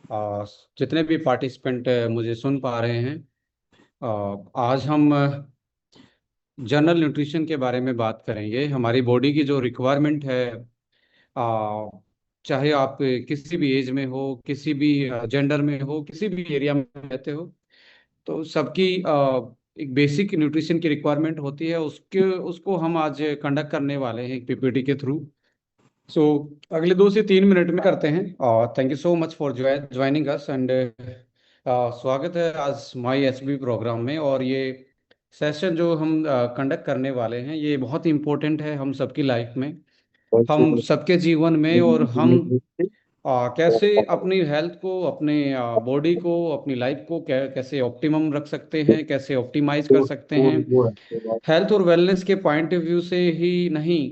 आ, जितने भी पार्टिसिपेंट मुझे सुन पा रहे हैं। आज हम जनरल न्यूट्रिशन के बारे में बात करेंगे। हमारी बॉडी की जो रिक्वायरमेंट है, आ, चाहे आप किसी भी एज में हो, किसी भी जेंडर में हो, किसी भी एरिया में रहते हो, तो सबकी एक बेसिक न्यूट्रिशन की रिक्वायरमेंट होती है। उसके उसको हम आज कंडक्ट करने वाले हैं एक पीपीटी के थ्रू। सो अगले 2 से 3 मिनट में करते हैं। और thank you so much for joining us and स्वागत है आज माई एचबी प्रोग्राम में। और ये सेशन जो हम कंडक्ट करने वाले हैं, ये बहुत इंपॉर्टेंट है हम सबकी लाइफ में, हम सबके जीवन में। और हम कैसे अपनी हेल्थ को, अपने बॉडी को, अपनी लाइफ को कैसे ऑप्टिमम रख सकते हैं, कैसे ऑप्टिमाइज कर सकते हैं। हेल्थ और वेलनेस के पॉइंट ऑफ व्यू से ही नहीं,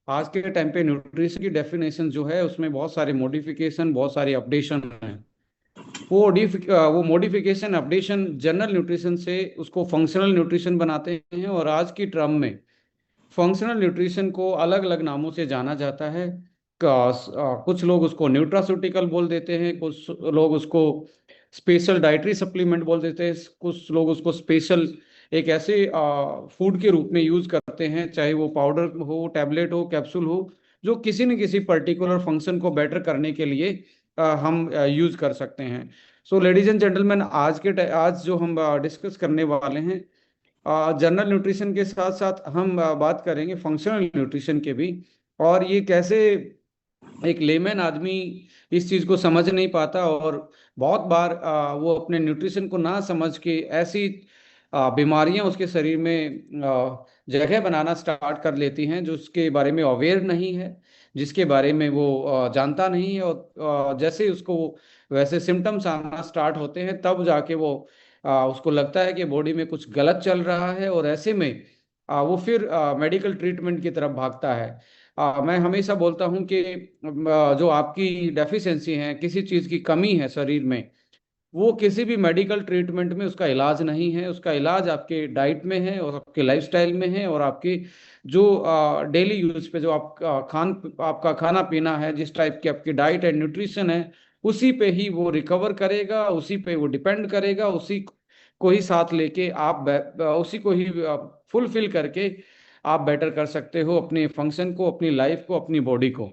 आज के टाइम पे न्यूट्रिशन की डेफिनेशन जो है उसमें बहुत सारे मॉडिफिकेशन, बहुत सारी अपडेशन है। वो मॉडिफिकेशन अपडेशन जनरल न्यूट्रिशन से उसको फंक्शनल न्यूट्रिशन बनाते हैं। और आज की टर्म में फंक्शनल न्यूट्रिशन को अलग अलग नामों से जाना जाता है। कुछ लोग उसको न्यूट्रास्यूटिकल बोल देते हैं, कुछ लोग उसको स्पेशल डाइटरी सप्लीमेंट बोल देते हैं, कुछ लोग उसको स्पेशल एक ऐसे फूड के रूप में यूज करते हैं, चाहे वो पाउडर हो, टैबलेट हो, कैप्सूल हो, जो किसी न किसी पर्टिकुलर फंक्शन को बेटर करने के लिए हम यूज कर सकते हैं। सो लेडीज एंड जेंटलमैन, आज जो हम डिस्कस करने वाले हैं, जनरल न्यूट्रिशन के साथ साथ हम बात करेंगे फंक्शनल न्यूट्रिशन के भी। और ये कैसे एक लेमैन आदमी इस चीज को समझ नहीं पाता, और बहुत बार वो अपने न्यूट्रिशन को ना समझ के ऐसी बीमारियां उसके शरीर में जगह बनाना स्टार्ट कर लेती हैं जो उसके बारे में अवेयर नहीं है, जिसके बारे में वो जानता नहीं है। और जैसे ही उसको वैसे सिम्टम्स आना स्टार्ट होते हैं, तब जाके वो उसको लगता है कि बॉडी में कुछ गलत चल रहा है, और ऐसे में वो फिर मेडिकल ट्रीटमेंट की तरफ भागता है। मैं हमेशा बोलता हूं कि जो आपकी डेफिशिएंसी है, किसी चीज़ की कमी है शरीर में, वो किसी भी मेडिकल ट्रीटमेंट में उसका इलाज नहीं है। उसका इलाज आपके डाइट में है, और आपके लाइफस्टाइल में है, और आपकी जो डेली यूज पे जो आपका खाना पीना है, जिस टाइप की आपकी डाइट एंड न्यूट्रिशन है, उसी पे ही वो रिकवर करेगा, उसी पे वो डिपेंड करेगा। उसी को ही साथ लेके आप उसी को ही फुलफिल करके आप बेटर कर सकते हो अपने फंक्शन को, अपनी लाइफ को, अपनी बॉडी को।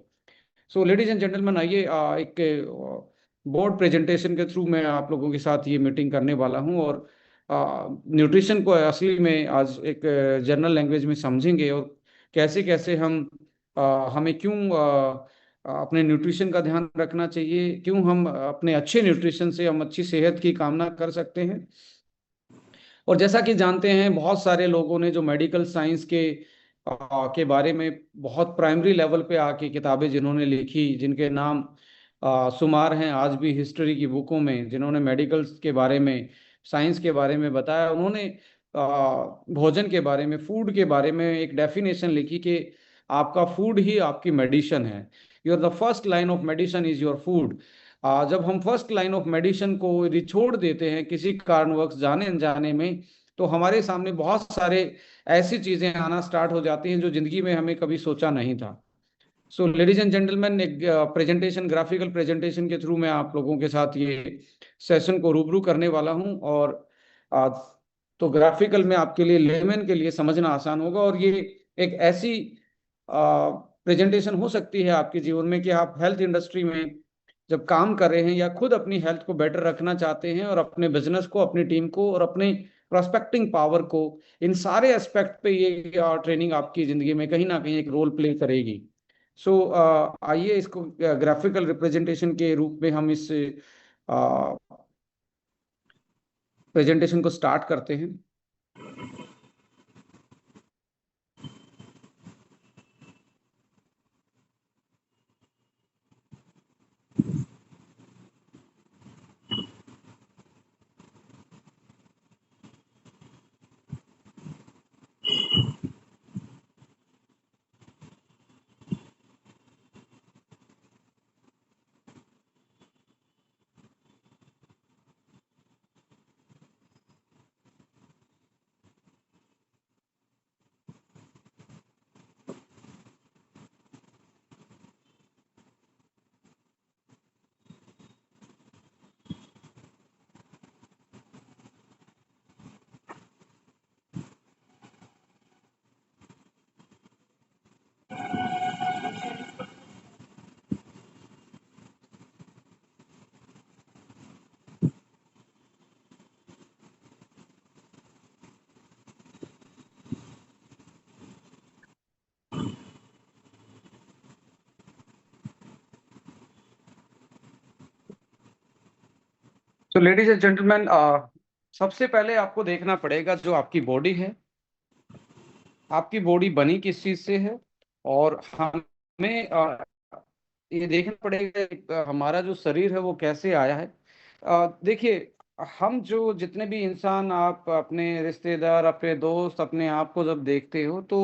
सो लेडीज एंड जेंटलमैन, आइए एक बोर्ड प्रेजेंटेशन के थ्रू मैं आप लोगों के साथ ये मीटिंग करने वाला हूँ। और न्यूट्रिशन को असली में आज एक जनरल लैंग्वेज में समझेंगे, और कैसे कैसे हमें क्यों अपने न्यूट्रिशन का ध्यान रखना चाहिए, क्यों हम अपने अच्छे न्यूट्रिशन से हम अच्छी सेहत की कामना कर सकते हैं। और जैसा कि जानते हैं, बहुत सारे लोगों ने जो मेडिकल साइंस के बारे में बहुत प्राइमरी लेवल पे आके किताबें जिन्होंने लिखी, जिनके नाम शुमार हैं आज भी हिस्ट्री की बुकों में, जिन्होंने मेडिकल के बारे में, साइंस के बारे में बताया, उन्होंने भोजन के बारे में, फूड के बारे में एक डेफिनेशन लिखी कि आपका फूड ही आपकी मेडिसिन है। Your the first line of medicine is your food. जब हम फर्स्ट लाइन ऑफ मेडिसिन को यदि छोड़ देते हैं किसी कारणवश जाने अनजाने में, तो हमारे सामने बहुत सारे ऐसी चीजें आना स्टार्ट हो जाती हैं जो जिंदगी में हमें कभी सोचा नहीं था। सो लेडीज एंड जेंटलमैन, एक प्रेजेंटेशन, ग्राफिकल प्रेजेंटेशन के थ्रू मैं आप लोगों के साथ ये सेशन को रूबरू करने वाला हूं। और आ, तो ग्राफिकल में आपके लिए, लेमैन के लिए समझना आसान होगा। और ये एक ऐसी प्रेजेंटेशन हो सकती है आपके जीवन में कि आप हेल्थ इंडस्ट्री में जब काम कर रहे हैं, या खुद अपनी हेल्थ को बेटर रखना चाहते हैं, और अपने बिजनेस को, अपनी टीम को, और अपने प्रोस्पेक्टिंग पावर को, इन सारे एस्पेक्ट पे ये ट्रेनिंग आपकी जिंदगी में कहीं ना कहीं एक रोल प्ले करेगी। सो आइए इसको ग्राफिकल रिप्रेजेंटेशन के रूप में हम इस प्रेजेंटेशन को स्टार्ट करते हैं। तो लेडीज एंड जेंटलमैन, सबसे पहले आपको देखना पड़ेगा जो आपकी बॉडी है, आपकी बॉडी बनी किस चीज से है। और हमें ये देखना पड़ेगा हमारा जो शरीर है वो कैसे आया है। देखिए, हम जो जितने भी इंसान, आप अपने रिश्तेदार, अपने दोस्त, अपने आप को जब देखते हो तो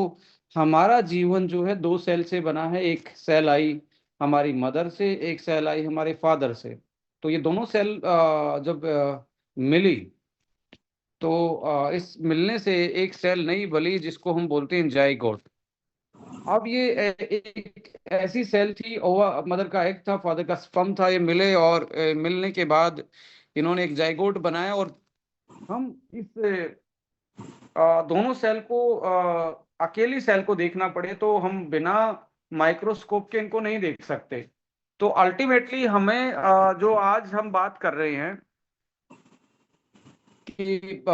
हमारा जीवन जो है दो सेल से बना है। एक सेल आई हमारी मदर से, एक सेल आई हमारे फादर से। तो ये दोनों सेल जब मिली तो इस मिलने से एक सेल नई बनी जिसको हम बोलते हैं जाइगोट। अब ये एक ऐसी सेल थी, और मदर का एग था, फादर का स्पर्म था, ये मिले और मिलने के बाद इन्होंने एक जाइगोट बनाया। और हम इस दोनों सेल को, अकेली सेल को देखना पड़े तो हम बिना माइक्रोस्कोप के इनको नहीं देख सकते। तो अल्टीमेटली हमें जो आज हम बात कर रहे हैं कि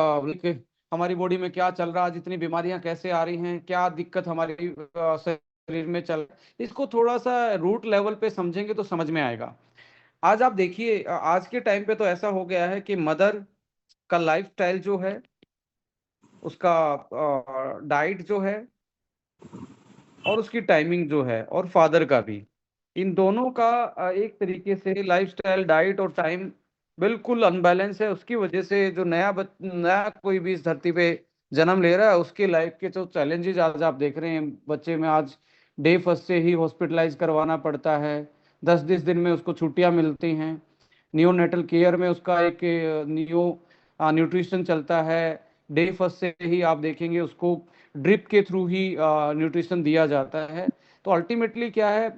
हमारी बॉडी में क्या चल रहा है, जितनी बीमारियां कैसे आ रही हैं, क्या दिक्कत हमारी शरीर में चल, इसको थोड़ा सा रूट लेवल पे समझेंगे तो समझ में आएगा। आज आप देखिए, आज के टाइम पे तो ऐसा हो गया है कि मदर का लाइफस्टाइल जो है, उसका डाइट जो है और उसकी टाइमिंग जो है, और फादर का भी, इन दोनों का एक तरीके से लाइफस्टाइल, डाइट और टाइम बिल्कुल अनबैलेंस है। उसकी वजह से जो नया कोई भी इस धरती पे जन्म ले रहा है, उसके लाइफ के जो चैलेंजेस आज आप देख रहे हैं बच्चे में, आज डे फर्स्ट से ही हॉस्पिटलाइज करवाना पड़ता है। 10-20 दिन में उसको छुट्टियां मिलती हैं। नियोनेटल केयर में उसका एक न्यूट्रिशन चलता है। डे फर्स्ट से ही आप देखेंगे उसको ड्रिप के थ्रू ही न्यूट्रिशन दिया जाता है। तो अल्टीमेटली क्या है,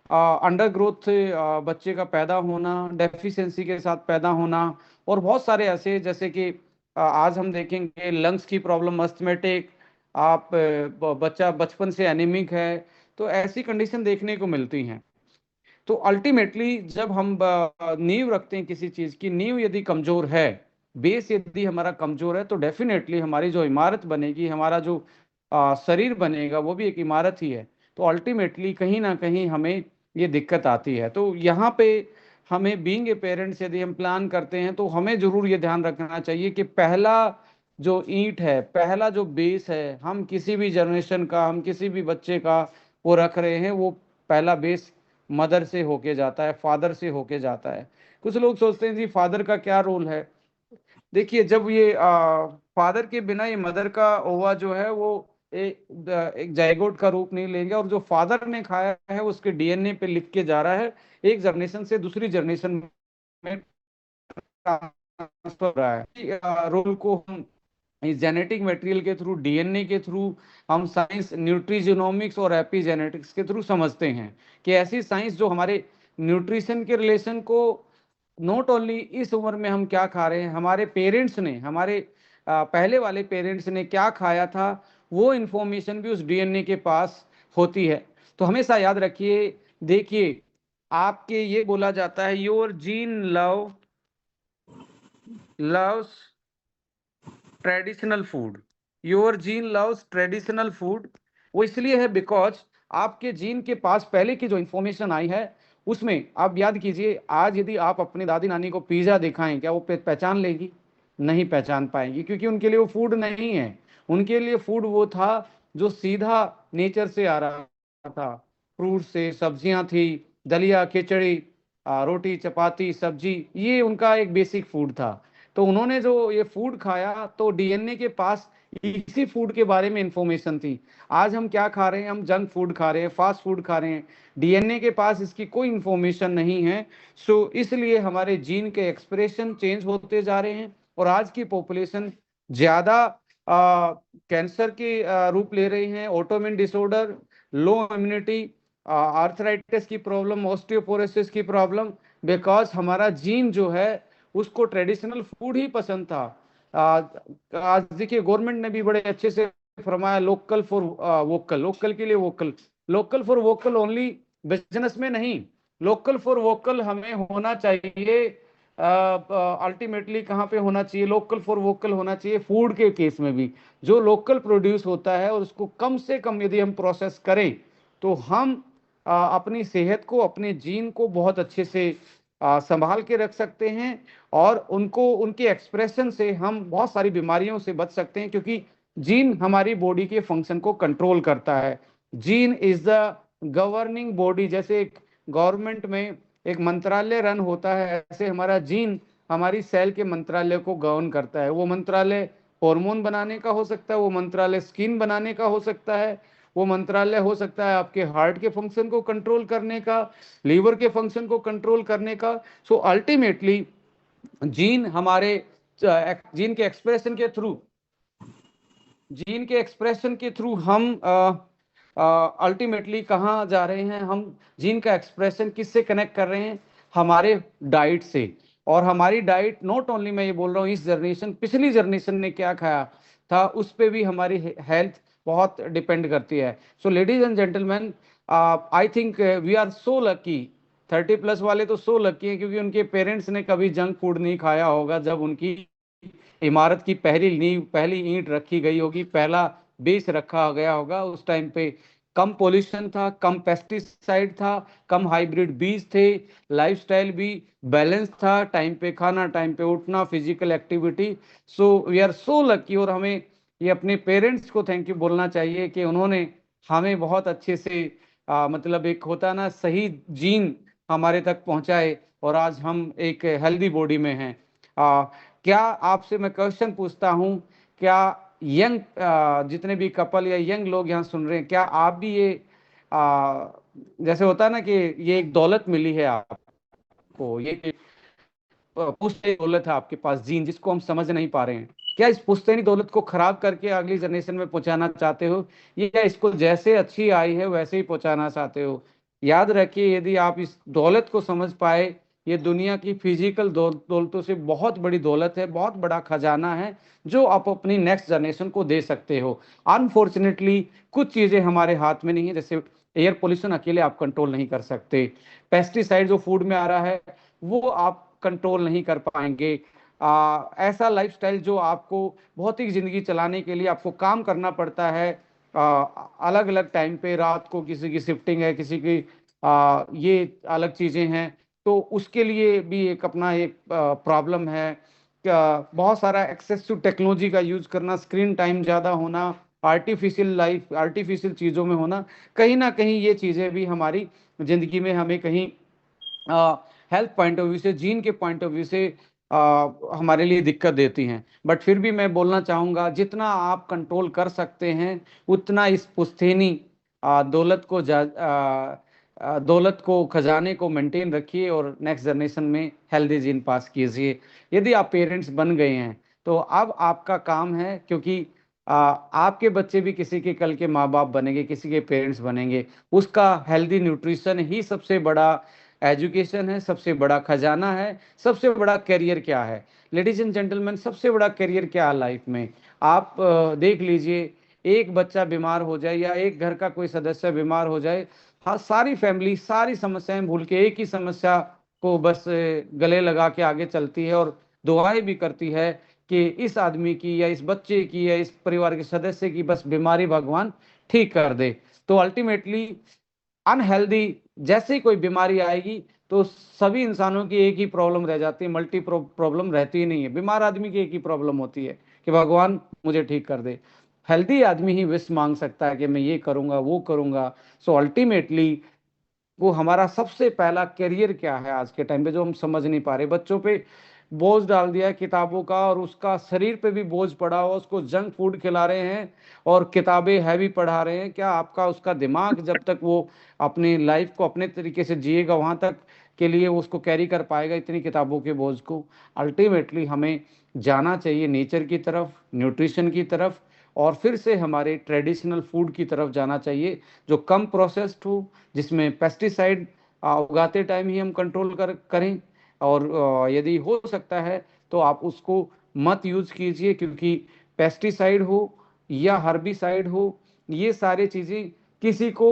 अंडर ग्रोथ से बच्चे का पैदा होना, डेफिशिएंसी के साथ पैदा होना, और बहुत सारे ऐसे, जैसे कि आज हम देखेंगे लंग्स की प्रॉब्लम, अस्थमेटिक, आप बच्चा बचपन से एनीमिक है। तो ऐसी कंडीशन देखने को मिलती हैं। तो अल्टीमेटली जब हम नींव रखते हैं किसी चीज की, नींव यदि कमजोर है, बेस यदि हमारा कमजोर है, तो डेफिनेटली हमारी जो इमारत बनेगी, हमारा जो शरीर बनेगा, वो भी एक इमारत ही है। तो अल्टीमेटली कहीं ना कहीं हमें ये दिक्कत आती है। तो यहाँ पे हमें बीइंग ए पेरेंट्स यदि हम प्लान करते हैं तो हमें जरूर ये ध्यान रखना चाहिए कि पहला जो ईंट है, पहला जो बेस है, हम किसी भी जनरेशन का, हम किसी भी बच्चे का वो रख रहे हैं, वो पहला बेस मदर से होके जाता है, फादर से होके जाता है। कुछ लोग सोचते हैं जी फादर का क्या रोल है। देखिए, जब ये फादर के बिना ये मदर का ओवा जो है वो एक जाइगोट का रूप नहीं लेंगे, और जो फादर ने खाया है उसके डीएनए पे लिख के जा रहा है, एक जनरेशन से दूसरी जनरेशन में ट्रांसफर हो रहा है। रोल को हम इस जेनेटिक मटेरियल के थ्रू, डीएनए के थ्रू, हम साइंस न्यूट्रीजिनोमिक्स और एपिजेनेटिक्स के थ्रू समझते हैं कि ऐसी साइंस जो हमारे न्यूट्रिशन के रिलेशन को, नॉट ओनली इस उम्र में हम क्या खा रहे हैं, हमारे पेरेंट्स ने, हमारे पहले वाले पेरेंट्स ने क्या खाया था, वो इंफॉर्मेशन भी उस डीएनए के पास होती है। तो हमेशा याद रखिए, देखिए, आपके ये बोला जाता है your gene loves traditional food. Your gene loves traditional food. वो इसलिए है बिकॉज आपके जीन के पास पहले की जो इंफॉर्मेशन आई है, उसमें आप याद कीजिए, आज यदि आप अपने दादी नानी को पिज्जा दिखाएं, क्या वो पहचान लेगी? नहीं पहचान पाएंगी, क्योंकि उनके लिए वो फूड नहीं है। उनके लिए फूड वो था जो सीधा नेचर से आ रहा था। फ्रूट से, सब्जियां थी, दलिया, खिचड़ी, रोटी, चपाती, सब्जी, ये उनका एक बेसिक फूड था। तो उन्होंने जो ये फूड खाया, तो डीएनए के पास इसी फूड के बारे में इंफॉर्मेशन थी। आज हम क्या खा रहे हैं? हम जंक फूड खा रहे हैं, फास्ट फूड खा रहे हैं, डीएनए के पास इसकी कोई इंफॉर्मेशन नहीं है। सो इसलिए हमारे जीन के एक्सप्रेशन चेंज होते जा रहे हैं, और आज की पॉपुलेशन ज्यादा कैंसर के रूप ले रही हैं, ऑटोइम्यून डिसऑर्डर, लो इम्यूनिटी, आर्थराइटिस की प्रॉब्लम, ऑस्टियोपोरोसिस की प्रॉब्लम, बिकॉज हमारा जीन जो है उसको ट्रेडिशनल फूड ही पसंद था। आज देखिए, गवर्नमेंट ने भी बड़े अच्छे से फरमाया, लोकल फॉर वोकल, लोकल के लिए vocal, local for vocal only business में नहीं, लोकल फॉर वोकल हमें होना चाहिए। अल्टीमेटली कहाँ पे होना चाहिए? लोकल फॉर वोकल होना चाहिए फूड के केस में भी। जो लोकल प्रोड्यूस होता है और उसको कम से कम यदि हम प्रोसेस करें, तो हम अपनी सेहत को, अपने जीन को बहुत अच्छे से संभाल के रख सकते हैं, और उनको उनके एक्सप्रेशन से हम बहुत सारी बीमारियों से बच सकते हैं, क्योंकि जीन हमारी बॉडी के फंक्शन को कंट्रोल करता है। Gene is the governing body. जैसे एक गवर्नमेंट में एक मंत्रालय रन होता है, ऐसे हमारा जीन हमारी सेल के मंत्रालय को गवर्न करता है। वो मंत्रालय हार्मोन बनाने का हो सकता है, वो मंत्रालय स्किन बनाने का हो सकता है, वो मंत्रालय हो सकता है आपके हार्ट के फंक्शन को कंट्रोल करने का, लीवर के फंक्शन को कंट्रोल करने का। सो अल्टीमेटली जीन हमारे जीन के एक्सप्रेशन के थ्रू जीन के एक्सप्रेशन के थ्रू हम अल्टीमेटली कहाँ जा रहे हैं, हम जीन का एक्सप्रेशन किससे कनेक्ट कर रहे हैं, हमारे डाइट से। और हमारी डाइट नॉट ओनली, मैं ये बोल रहा हूँ इस जनरेशन, पिछली जनरेशन ने क्या खाया था उस पे भी हमारी हेल्थ बहुत डिपेंड करती है। So ladies and gentleman, I think we are so lucky. 30+ वाले तो सो लकी हैं, क्योंकि उनके पेरेंट्स ने कभी जंक फूड नहीं खाया होगा। जब उनकी इमारत की पहली नींव, पहली ईंट रखी गई होगी, पहला बेस रखा गया होगा, उस टाइम पे कम पोल्यूशन था, कम पेस्टिसाइड था, कम हाइब्रिड बीज थे, लाइफस्टाइल भी बैलेंस था, टाइम पे खाना, टाइम पे उठना, physical activity. So we are so lucky. और हमें ये अपने पेरेंट्स को थैंक यू बोलना चाहिए कि उन्होंने हमें बहुत अच्छे से मतलब एक होता ना सही जीन हमारे तक पहुंचाए, और आज हम एक हेल्दी बॉडी में हैं। क्या आपसे मैं क्वेश्चन पूछता हूँ, क्या यंग जितने भी कपल या यंग लोग यहाँ सुन रहे हैं, क्या आप भी ये आ, जैसे होता है ना कि ये एक दौलत मिली है आपको, ये पुश्तैनी दौलत है आपके पास, जीन, जिसको हम समझ नहीं पा रहे हैं, क्या इस पुश्तैनी दौलत को खराब करके अगली जनरेशन में पहुंचाना चाहते हो, या इसको जैसे अच्छी आई है वैसे ही पहुंचाना चाहते हो? याद रखिए, यदि आप इस दौलत को समझ पाए, ये दुनिया की फिजिकल दौलतों से बहुत बड़ी दौलत है, बहुत बड़ा खजाना है, जो आप अपनी नेक्स्ट जनरेशन को दे सकते हो। अनफॉर्चुनेटली कुछ चीजें हमारे हाथ में नहीं है, जैसे एयर पोल्यूशन अकेले आप कंट्रोल नहीं कर सकते, पेस्टिसाइड जो फूड में आ रहा है वो आप कंट्रोल नहीं कर पाएंगे, ऐसा लाइफस्टाइल जो आपको भौतिक जिंदगी चलाने के लिए आपको काम करना पड़ता है अलग अलग टाइम पे, रात को किसी की शिफ्टिंग है, किसी की ये अलग चीजें हैं, तो उसके लिए भी एक अपना एक प्रॉब्लम है। बहुत सारा एक्सेसिव टेक्नोलॉजी का यूज करना, स्क्रीन टाइम ज्यादा होना, आर्टिफिशियल लाइफ, आर्टिफिशियल चीजों में होना, कहीं ना कहीं ये चीजें भी हमारी जिंदगी में हमें कहीं हेल्थ पॉइंट ऑफ व्यू से, जीन के पॉइंट ऑफ व्यू से हमारे लिए दिक्कत देती हैं। बट फिर भी मैं बोलना चाहूँगा, जितना आप कंट्रोल कर सकते हैं उतना इस पुश्तैनी दौलत को दौलत को, खजाने को मेंटेन रखिए, और नेक्स्ट जनरेशन में हेल्दी जीन पास कीजिए। यदि आप पेरेंट्स बन गए हैं तो अब आपका काम है, क्योंकि आपके बच्चे भी किसी के कल के माँ बाप बनेंगे, किसी के पेरेंट्स बनेंगे, उसका हेल्दी न्यूट्रिशन ही सबसे बड़ा एजुकेशन है, सबसे बड़ा खजाना है। सबसे बड़ा करियर क्या है लेडीज एंड जेंटलमैन, सबसे बड़ा करियर क्या है लाइफ में? आप देख लीजिए, एक बच्चा बीमार हो जाए या एक घर का कोई सदस्य बीमार हो जाए, हाँ, सारी फैमिली सारी समस्याएं भूल के एक ही समस्या को बस गले लगा के आगे चलती है, और दुआएं भी करती है कि इस आदमी की या इस बच्चे की या इस परिवार के सदस्य की बस बीमारी भगवान ठीक कर दे। तो अल्टीमेटली अनहेल्दी, जैसे ही कोई बीमारी आएगी तो सभी इंसानों की एक ही प्रॉब्लम रह जाती है, मल्टी प्रॉब्लम रहती ही नहीं है। बीमार आदमी की एक ही प्रॉब्लम होती है कि भगवान मुझे ठीक कर दे। हेल्दी आदमी ही विश मांग सकता है कि मैं ये करूंगा वो करूंगा। सो अल्टीमेटली वो हमारा सबसे पहला करियर क्या है आज के टाइम पे, जो हम समझ नहीं पा रहे। बच्चों पे बोझ डाल दिया है किताबों का, और उसका शरीर पे भी बोझ पड़ा हुआ, उसको जंक फूड खिला रहे हैं और किताबें हैवी पढ़ा रहे हैं। क्या आपका उसका दिमाग जब तक वो अपनी लाइफ को अपने तरीके से जिएगा, वहां तक के लिए वो उसको कैरी कर पाएगा इतनी किताबों के बोझ को? अल्टीमेटली हमें जाना चाहिए नेचर की तरफ, न्यूट्रिशन की तरफ, और फिर से हमारे ट्रेडिशनल फूड की तरफ जाना चाहिए, जो कम प्रोसेस्ड हो, जिसमें पेस्टिसाइड उगाते टाइम ही हम कंट्रोल करें। और यदि हो सकता है तो आप उसको मत यूज कीजिए, क्योंकि पेस्टिसाइड हो या हर्बिसाइड हो, ये सारी चीजें किसी को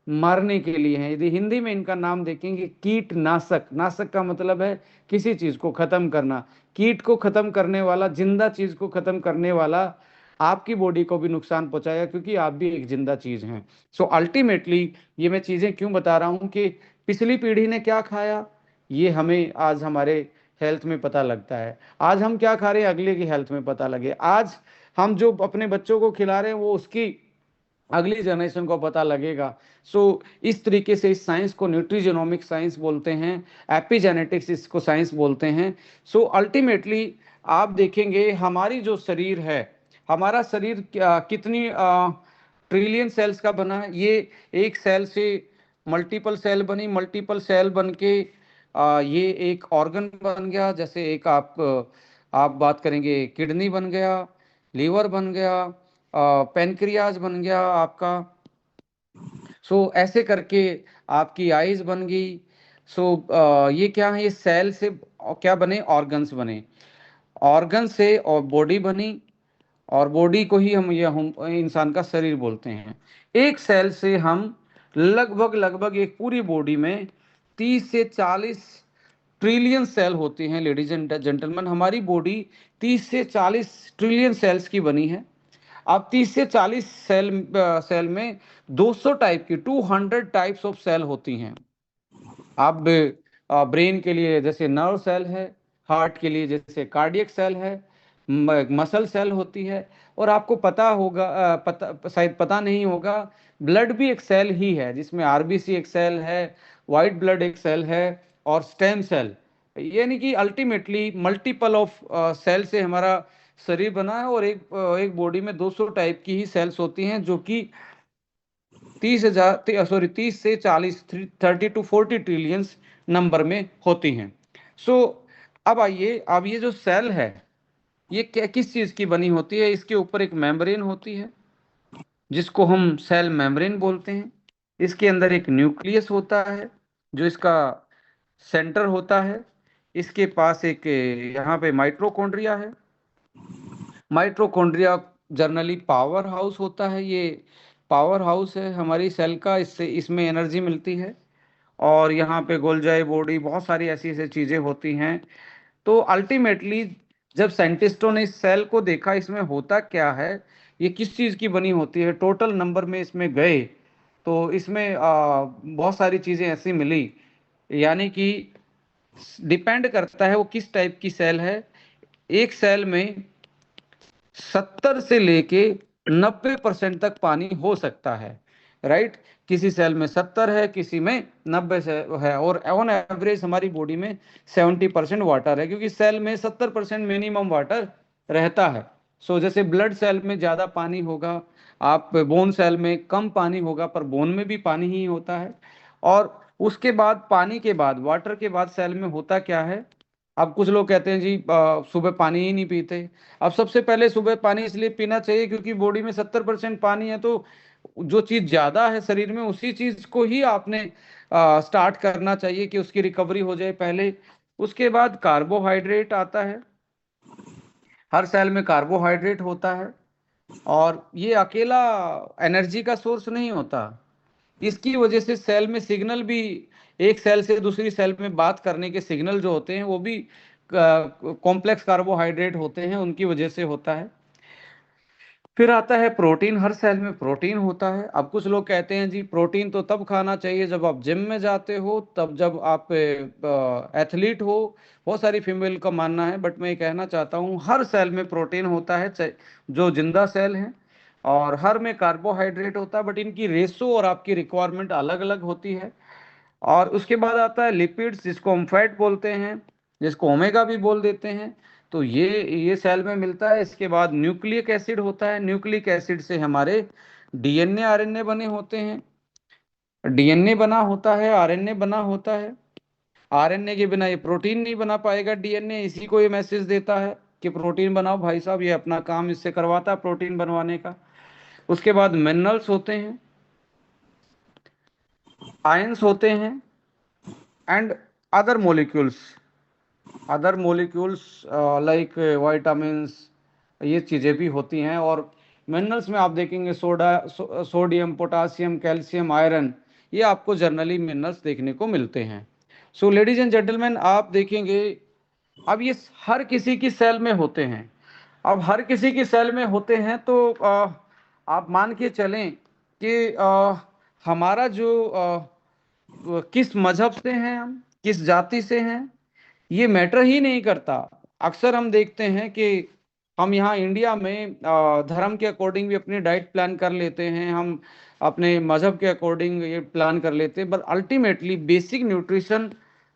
मारने के लिए हैं। यदि हिंदी में इनका नाम देखेंगे, कीटनाशक, नाशक का मतलब है किसी चीज को खत्म करना। कीट को खत्म करने वाला, जिंदा चीज को खत्म करने वाला आपकी बॉडी को भी नुकसान पहुंचाएगा, क्योंकि आप भी एक जिंदा चीज हैं। सो अल्टीमेटली ये मैं चीजें क्यों बता रहा हूं कि पिछली पीढ़ी ने क्या खाया, ये हमें आज हमारे हेल्थ में पता लगता है। आज हम क्या खा रहे हैं अगले की हेल्थ में पता लगे। आज हम जो अपने बच्चों को खिला रहे हैं वो उसकी अगली जनरेशन को पता लगेगा। सो इस तरीके से इस साइंस को न्यूट्रिजेनोमिक साइंस बोलते हैं, एपिजेनेटिक्स इसको साइंस बोलते हैं। सो अल्टीमेटली आप देखेंगे हमारी जो शरीर है, हमारा शरीर कितनी ट्रिलियन सेल्स का बना है। ये एक सेल से मल्टीपल सेल बनी, मल्टीपल सेल बन के ये एक ऑर्गन बन गया। जैसे एक आप बात करेंगे, किडनी बन गया, लीवर बन गया, पेनक्रियाज बन गया आपका। सो ऐसे करके आपकी आईज बन गई। सो ये क्या है, ये सेल से क्या बने, ऑर्गन्स बने, ऑर्गन से और बॉडी बनी, और बॉडी को ही हम इंसान का शरीर बोलते हैं। एक सेल से हम लगभग लगभग एक पूरी बॉडी में 30 से 40 ट्रिलियन सेल होती हैं। लेडीज एंड जेंटलमैन, हमारी बॉडी 30 से 40 ट्रिलियन सेल्स की बनी है। अब 30 से 40 सेल में 200 टाइप की 200 टाइप्स ऑफ सेल होती हैं। अब ब्रेन के लिए जैसे नर्व सेल है, हार्ट के लिए जैसे कार्डियक सेल है, मसल सेल होती है। और आपको पता होगा, शायद पता नहीं होगा, ब्लड भी एक सेल ही है, जिसमें आरबीसी एक सेल है, वाइट ब्लड एक सेल है, और स्टेम सेल। यानी कि अल्टीमेटली मल्टीपल ऑफ सेल से हमारा शरीर बना है। और एक बॉडी में 200 टाइप की ही सेल्स होती हैं, जो कि 30 से 40 30 to 40 ट्रिलियंस नंबर में होती हैं। सो अब आइए, अब ये जो सेल है ये क्या किस चीज की बनी होती है। इसके ऊपर एक मेम्ब्रेन होती है जिसको हम सेल मेम्ब्रेन बोलते हैं। इसके अंदर एक न्यूक्लियस होता है जो इसका सेंटर होता है। इसके पास एक यहाँ पे माइटोकॉन्ड्रिया है। माइटोकॉन्ड्रिया जनरली पावर हाउस होता है। ये पावर हाउस है हमारी सेल का, इससे इसमें एनर्जी मिलती है। और यहाँ पे गोल्जाई बॉडी, बहुत सारी ऐसी ऐसी चीजें होती हैं। तो अल्टीमेटली जब साइंटिस्टों ने इस सेल को देखा इसमें होता क्या है, ये किस चीज की बनी होती है, टोटल नंबर में इसमें गए, तो इसमें बहुत सारी चीजें ऐसी मिली। यानी कि डिपेंड करता है वो किस टाइप की सेल है। एक सेल में 70 से लेके 90% तक पानी हो सकता है, राइट। किसी सेल में 70 है, किसी में 90 से है। और ऑन एवरेज हमारी बॉडी में 70% वाटर है, क्योंकि सेल में 70% मिनिमम वाटर रहता है। सो जैसे ब्लड सेल में ज्यादा पानी होगा, आप बोन सेल में कम पानी होगा, पर बोन में भी पानी ही होता है। और उसके बाद पानी के बाद, वाटर के बाद सेल में होता क्या है। अब कुछ लोग कहते हैं जी सुबह पानी ही नहीं पीते। अब सबसे पहले सुबह पानी इसलिए पीना चाहिए क्योंकि बॉडी में 70% पानी है। तो जो चीज ज्यादा है शरीर में उसी चीज को ही आपने स्टार्ट करना चाहिए कि उसकी रिकवरी हो जाए पहले। उसके बाद कार्बोहाइड्रेट आता है। हर सेल में कार्बोहाइड्रेट होता है, और ये अकेला एनर्जी का सोर्स नहीं होता। इसकी वजह से सेल में सिग्नल भी, एक सेल से दूसरी सेल में बात करने के सिग्नल जो होते हैं वो भी कॉम्प्लेक्स कार्बोहाइड्रेट होते हैं, उनकी वजह से होता है। फिर आता है प्रोटीन। हर सेल में प्रोटीन होता है। अब कुछ लोग कहते हैं जी प्रोटीन तो तब खाना चाहिए जब आप जिम में जाते हो, तब जब आप एथलीट हो। बहुत सारी फीमेल का मानना है, बट मैं ये कहना चाहता हूँ हर सेल में प्रोटीन होता है, जो जिंदा सेल है। और हर में कार्बोहाइड्रेट होता है, बट इनकी रेशो और आपकी रिक्वायरमेंट अलग अलग होती है। और उसके बाद आता है लिपिड्स, जिसको हम फैट बोलते हैं, जिसको ओमेगा भी बोल देते हैं। तो ये सेल में मिलता है। इसके बाद न्यूक्लिक एसिड होता है। न्यूक्लिक एसिड से हमारे डीएनए आरएनए बने होते हैं। डीएनए बना होता है, आरएनए बना होता है। आरएनए के बिना ये प्रोटीन नहीं बना पाएगा। डीएनए इसी को ये मैसेज देता है कि प्रोटीन बनाओ भाई साहब, ये अपना काम इससे करवाता है प्रोटीन बनवाने का। उसके बाद मिनरल्स होते हैं, आयंस होते हैं, and other molecules, like vitamins, ये चीज़ें भी होती हैं। और मिनरल्स में आप देखेंगे सोडियम, पोटासियम, कैल्शियम, आयरन, ये आपको जनरली मिनरल्स देखने को मिलते हैं। सो लेडीज एंड जेंटलमैन, आप देखेंगे अब ये हर किसी की सेल में होते हैं। अब हर किसी की सेल में होते हैं तो आप मान के चलें कि हमारा जो किस मजहब से हैं हम, किस जाति से हैं, ये मैटर ही नहीं करता। अक्सर हम देखते हैं कि हम यहाँ इंडिया में धर्म के अकॉर्डिंग भी अपनी डाइट प्लान कर लेते हैं, हम अपने मजहब के अकॉर्डिंग ये प्लान कर लेते हैं, बट अल्टीमेटली बेसिक न्यूट्रिशन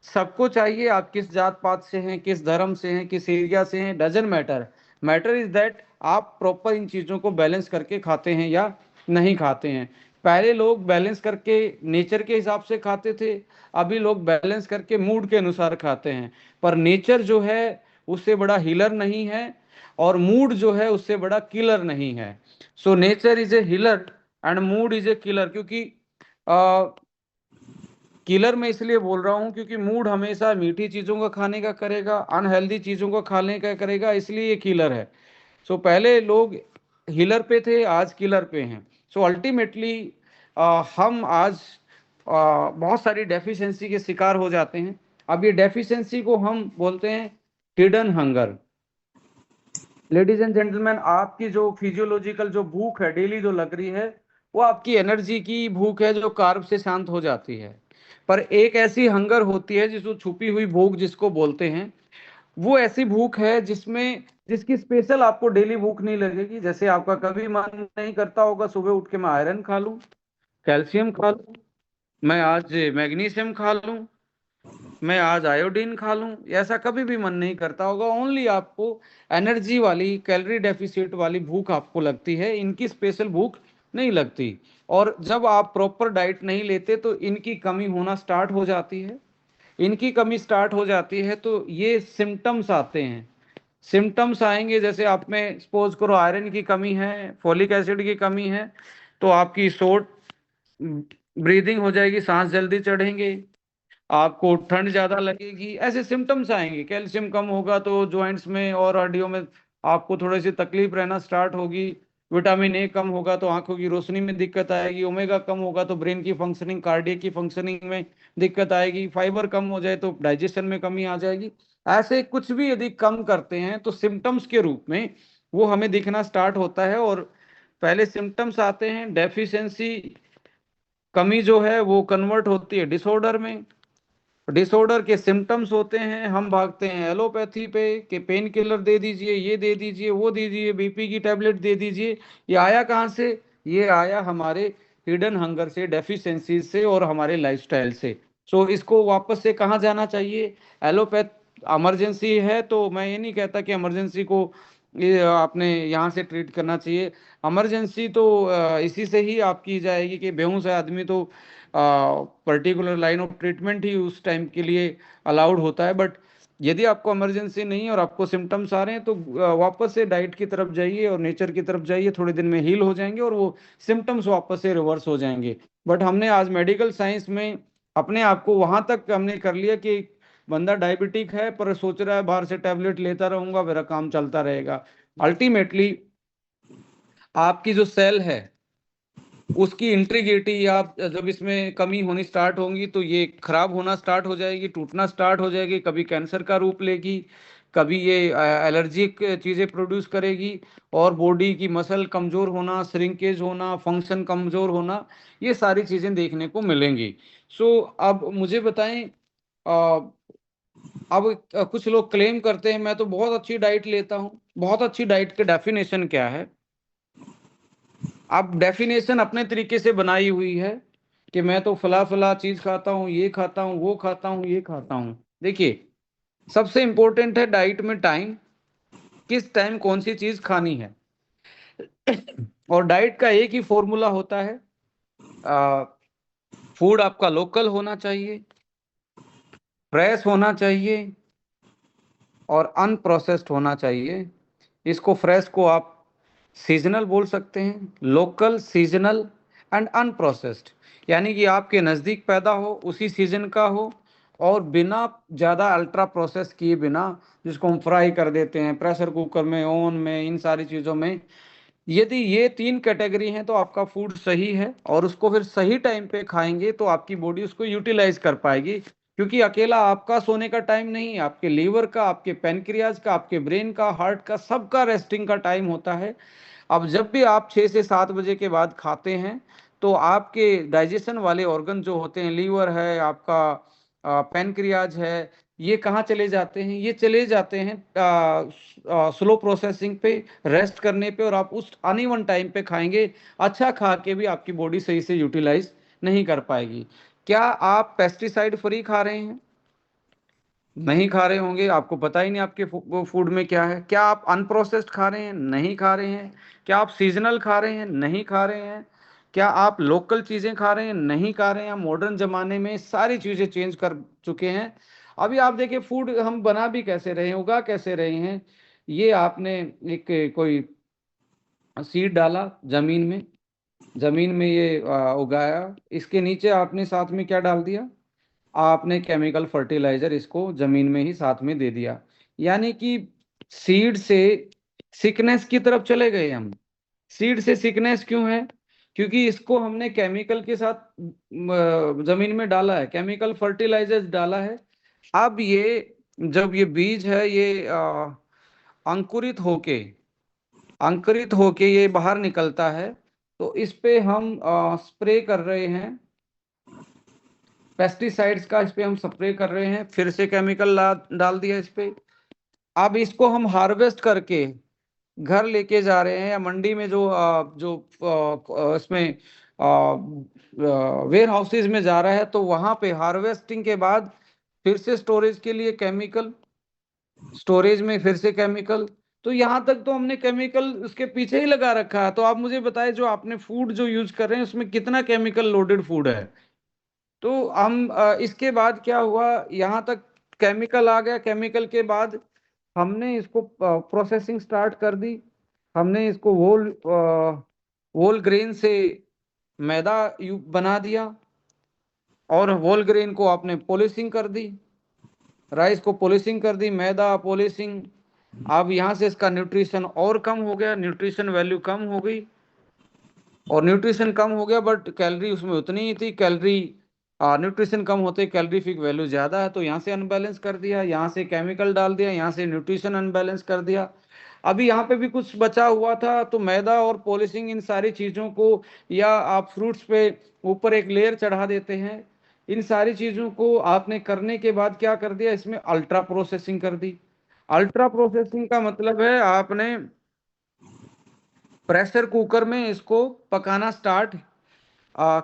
सबको चाहिए। आप किस जात पात से हैं, किस धर्म से हैं, किस एरिया से हैं, doesn't matter. Matter is that आप प्रॉपर इन चीज़ों को बैलेंस करके खाते हैं या नहीं खाते हैं। पहले लोग बैलेंस करके नेचर के हिसाब से खाते थे, अभी लोग बैलेंस करके मूड के अनुसार खाते हैं। पर नेचर जो है उससे बड़ा हीलर नहीं है, और मूड जो है उससे बड़ा किलर नहीं है। So nature is a healer and mood is a killer. क्योंकि किलर मैं इसलिए बोल रहा हूँ क्योंकि मूड हमेशा मीठी चीजों का खाने का करेगा, अनहेल्दी चीजों का खाने का करेगा, इसलिए ये किलर है। सो पहले लोग हीलर पे थे, आज किलर पे हैं। सो अल्टीमेटली हम आज बहुत सारी डेफिशिएंसी के शिकार हो जाते हैं। अब ये डेफिशिएंसी को हम बोलते हैं hidden hunger. Ladies and gentleman, आपकी जो फिजियोलॉजिकल जो भूख है डेली जो लग रही है, वो आपकी एनर्जी की भूख है जो कार्ब से शांत हो जाती है। पर एक ऐसी हंगर होती है जिसको छुपी हुई भूख जिसको बोलते हैं, वो ऐसी भूख है जिसमें जिसकी स्पेशल आपको डेली भूख नहीं लगेगी। जैसे आपका कभी मन नहीं करता होगा सुबह उठ के मैं आयरन खा लूं, कैल्शियम खा लूं, मैं आज मैग्नीशियम खा लूं, मैं आज आयोडीन खा लूं, ऐसा कभी भी मन नहीं करता होगा। ओनली आपको एनर्जी वाली कैलोरी डेफिसिट वाली भूख आपको लगती है, इनकी स्पेशल भूख नहीं लगती। और जब आप प्रॉपर डाइट नहीं लेते तो इनकी कमी होना स्टार्ट हो जाती है। इनकी कमी स्टार्ट हो जाती है तो ये सिम्टम्स आते हैं। सिम्टम्स आएंगे जैसे आप में सपोज करो आयरन की कमी है, फोलिक एसिड की कमी है, तो आपकी शॉर्ट ब्रीदिंग हो जाएगी, सांस जल्दी चढ़ेंगे, आपको ठंड ज्यादा लगेगी, ऐसे सिम्टम्स आएंगे। कैल्शियम कम होगा तो जॉइंट्स में और हड्डियों में आपको थोड़ी सी तकलीफ रहना स्टार्ट होगी। विटामिन ए कम होगा तो आंखों की रोशनी में दिक्कत आएगी। ओमेगा कम होगा तो ब्रेन की फंक्शनिंग, कार्डियक की फंक्शनिंग में दिक्कत आएगी। फाइबर कम हो जाए तो डाइजेशन में कमी आ जाएगी। ऐसे कुछ भी यदि कम करते हैं तो सिम्टम्स के रूप में वो हमें दिखना स्टार्ट होता है। और पहले सिम्टम्स आते हैं, डेफिशिएंसी कमी जो है वो कन्वर्ट होती है डिसऑर्डर में। डिसऑर्डर के सिम्टम्स होते हैं, हम भागते हैं एलोपैथी पे कि पेन किलर दे दीजिए, ये दे दीजिए, वो दे दीजिए, बीपी की टैबलेट दे दीजिए। ये आया कहाँ से? ये आया हमारे हिडन हंगर से, डेफिशिएंसी से और हमारे लाइफस्टाइल से। सो इसको वापस से कहाँ जाना चाहिए? एलोपैथ इमरजेंसी है तो मैं ये नहीं कहता कि इमरजेंसी को ये आपने यहाँ से ट्रीट करना चाहिए। इमरजेंसी तो इसी से ही आपकी जाएगी कि बेहोश है आदमी तो पर्टिकुलर लाइन ऑफ ट्रीटमेंट ही उस टाइम के लिए अलाउड होता है। बट यदि आपको इमरजेंसी नहीं है और आपको सिम्टम्स आ रहे हैं तो वापस से डाइट की तरफ जाइए और नेचर की तरफ जाइए, थोड़े दिन में हील हो जाएंगे और वो सिम्टम्स वापस से रिवर्स हो जाएंगे। बट हमने आज मेडिकल साइंस में अपने आप को वहां तक हमने कर लिया कि बंदा डायबिटिक है पर सोच रहा है बाहर से टैबलेट लेता रहूंगा मेरा काम चलता रहेगा। अल्टीमेटली आपकी जो सेल है उसकी इंटीग्रिटी आप जब इसमें कमी होनी स्टार्ट होंगी तो ये खराब होना स्टार्ट हो जाएगी, टूटना स्टार्ट हो जाएगी, कभी कैंसर का रूप लेगी, कभी ये एलर्जिक चीजें प्रोड्यूस करेगी, और बॉडी की मसल कमजोर होना, श्रिंकेज होना, फंक्शन कमजोर होना, ये सारी चीजें देखने को मिलेंगी। सो अब मुझे बताएं, अ, अब कुछ लोग क्लेम करते हैं मैं तो बहुत अच्छी डाइट लेता हूँ। बहुत अच्छी डाइट के डेफिनेशन क्या है? अब डेफिनेशन अपने तरीके से बनाई हुई है कि मैं तो फला फला चीज खाता हूँ, ये खाता हूँ, वो खाता हूँ, ये खाता हूँ। देखिए, सबसे इंपॉर्टेंट है डाइट में टाइम, किस टाइम कौन सी चीज खानी है। और डाइट का एक ही फॉर्मूला होता है, फूड आपका लोकल होना चाहिए, फ्रेश होना चाहिए और अनप्रोसेस्ड होना चाहिए। इसको फ्रेश को आप सीजनल बोल सकते हैं, लोकल, सीजनल एंड अनप्रोसेस्ड। यानी कि आपके नज़दीक पैदा हो, उसी सीजन का हो, और बिना ज़्यादा अल्ट्रा प्रोसेस किए बिना, जिसको हम फ्राई कर देते हैं प्रेशर कुकर में, ओवन में, इन सारी चीज़ों में। यदि ये तीन कैटेगरी हैं तो आपका फूड सही है, और उसको फिर सही टाइम पे खाएंगे तो आपकी बॉडी उसको यूटिलाइज कर पाएगी। क्योंकि अकेला आपका सोने का टाइम नहीं, आपके लीवर का, आपके पेनक्रियाज का, आपके ब्रेन का, हार्ट का, सबका रेस्टिंग का टाइम होता है। अब जब भी आप 6 से 7 बजे के बाद खाते हैं तो आपके डाइजेशन वाले ऑर्गन जो होते हैं, लीवर है आपका, पैनक्रियाज है, ये कहाँ चले जाते हैं? ये चले जाते हैं स्लो प्रोसेसिंग पे, रेस्ट करने पे, और आप उस अनइवन टाइम पे खाएंगे। अच्छा खा के भी आपकी बॉडी सही से यूटिलाइज नहीं कर पाएगी। क्या आप पेस्टिसाइड फ्री खा रहे हैं? नहीं खा रहे होंगे, आपको पता ही नहीं आपके फूड में क्या है। क्या आप अनप्रोसेस्ड खा रहे हैं? नहीं खा रहे हैं। क्या आप सीजनल खा रहे हैं? नहीं खा रहे हैं। क्या आप लोकल चीजें खा रहे हैं? नहीं खा रहे हैं। मॉडर्न जमाने में सारी चीजें चेंज कर चुके हैं। अभी आप देखिए, फूड हम बना भी कैसे रहे हैं, उगा कैसे रहे हैं। ये आपने एक कोई सीड डाला जमीन में, जमीन में ये उगाया, इसके नीचे आपने साथ में क्या डाल दिया? आपने केमिकल फर्टिलाइजर इसको जमीन में ही साथ में दे दिया। यानी कि सीड से सिकनेस की तरफ चले गए हम। सीड से सिकनेस क्यों है? क्योंकि इसको हमने केमिकल के साथ जमीन में डाला है, केमिकल फर्टिलाइजर डाला है। अब ये जब ये बीज है, ये अंकुरित होके अंकुरित होके ये बाहर निकलता है, तो इस पे हम स्प्रे कर रहे हैं पेस्टिसाइड्स का। इस पे हम स्प्रे कर रहे हैं, फिर से केमिकल डाल दिया इस पे। अब इसको हम हार्वेस्ट करके घर लेके जा रहे हैं, या मंडी में जो इसमें वेयर हाउसेज में जा रहा है, तो वहां पे हार्वेस्टिंग के बाद फिर से स्टोरेज के लिए केमिकल, स्टोरेज में फिर से केमिकल। तो यहाँ तक तो हमने केमिकल उसके पीछे ही लगा रखा है। तो आप मुझे बताएं, जो आपने फूड जो यूज कर रहे हैं उसमें कितना केमिकल लोडेड फूड है? तो हम इसके बाद क्या हुआ, यहाँ तक केमिकल आ गया। केमिकल के बाद हमने इसको प्रोसेसिंग स्टार्ट कर दी। हमने इसको होल ग्रेन से मैदा बना दिया, और होल ग्रेन को आपने पॉलिशिंग कर दी, राइस को पॉलिशिंग कर दी, मैदा पॉलिशिंग। अब यहाँ से इसका न्यूट्रिशन और कम हो गया, न्यूट्रिशन वैल्यू कम हो गई, और न्यूट्रिशन कम हो गया बट कैलोरी उसमें उतनी ही थी। कैलोरी न्यूट्रिशन कम होते कैलोरीफिक वैल्यू ज्यादा है, तो यहाँ से अनबैलेंस कर दिया, यहाँ से केमिकल डाल दिया, यहाँ से न्यूट्रिशन अनबैलेंस कर दिया। अभी यहाँ पे भी कुछ बचा हुआ था, तो मैदा और पॉलिशिंग इन सारी चीजों को, या आप फ्रूट्स पे ऊपर एक लेयर चढ़ा देते हैं, इन सारी चीजों को आपने करने के बाद क्या कर दिया, इसमें अल्ट्रा प्रोसेसिंग कर दी। अल्ट्रा प्रोसेसिंग का मतलब है आपने प्रेशर कुकर में इसको पकाना स्टार्ट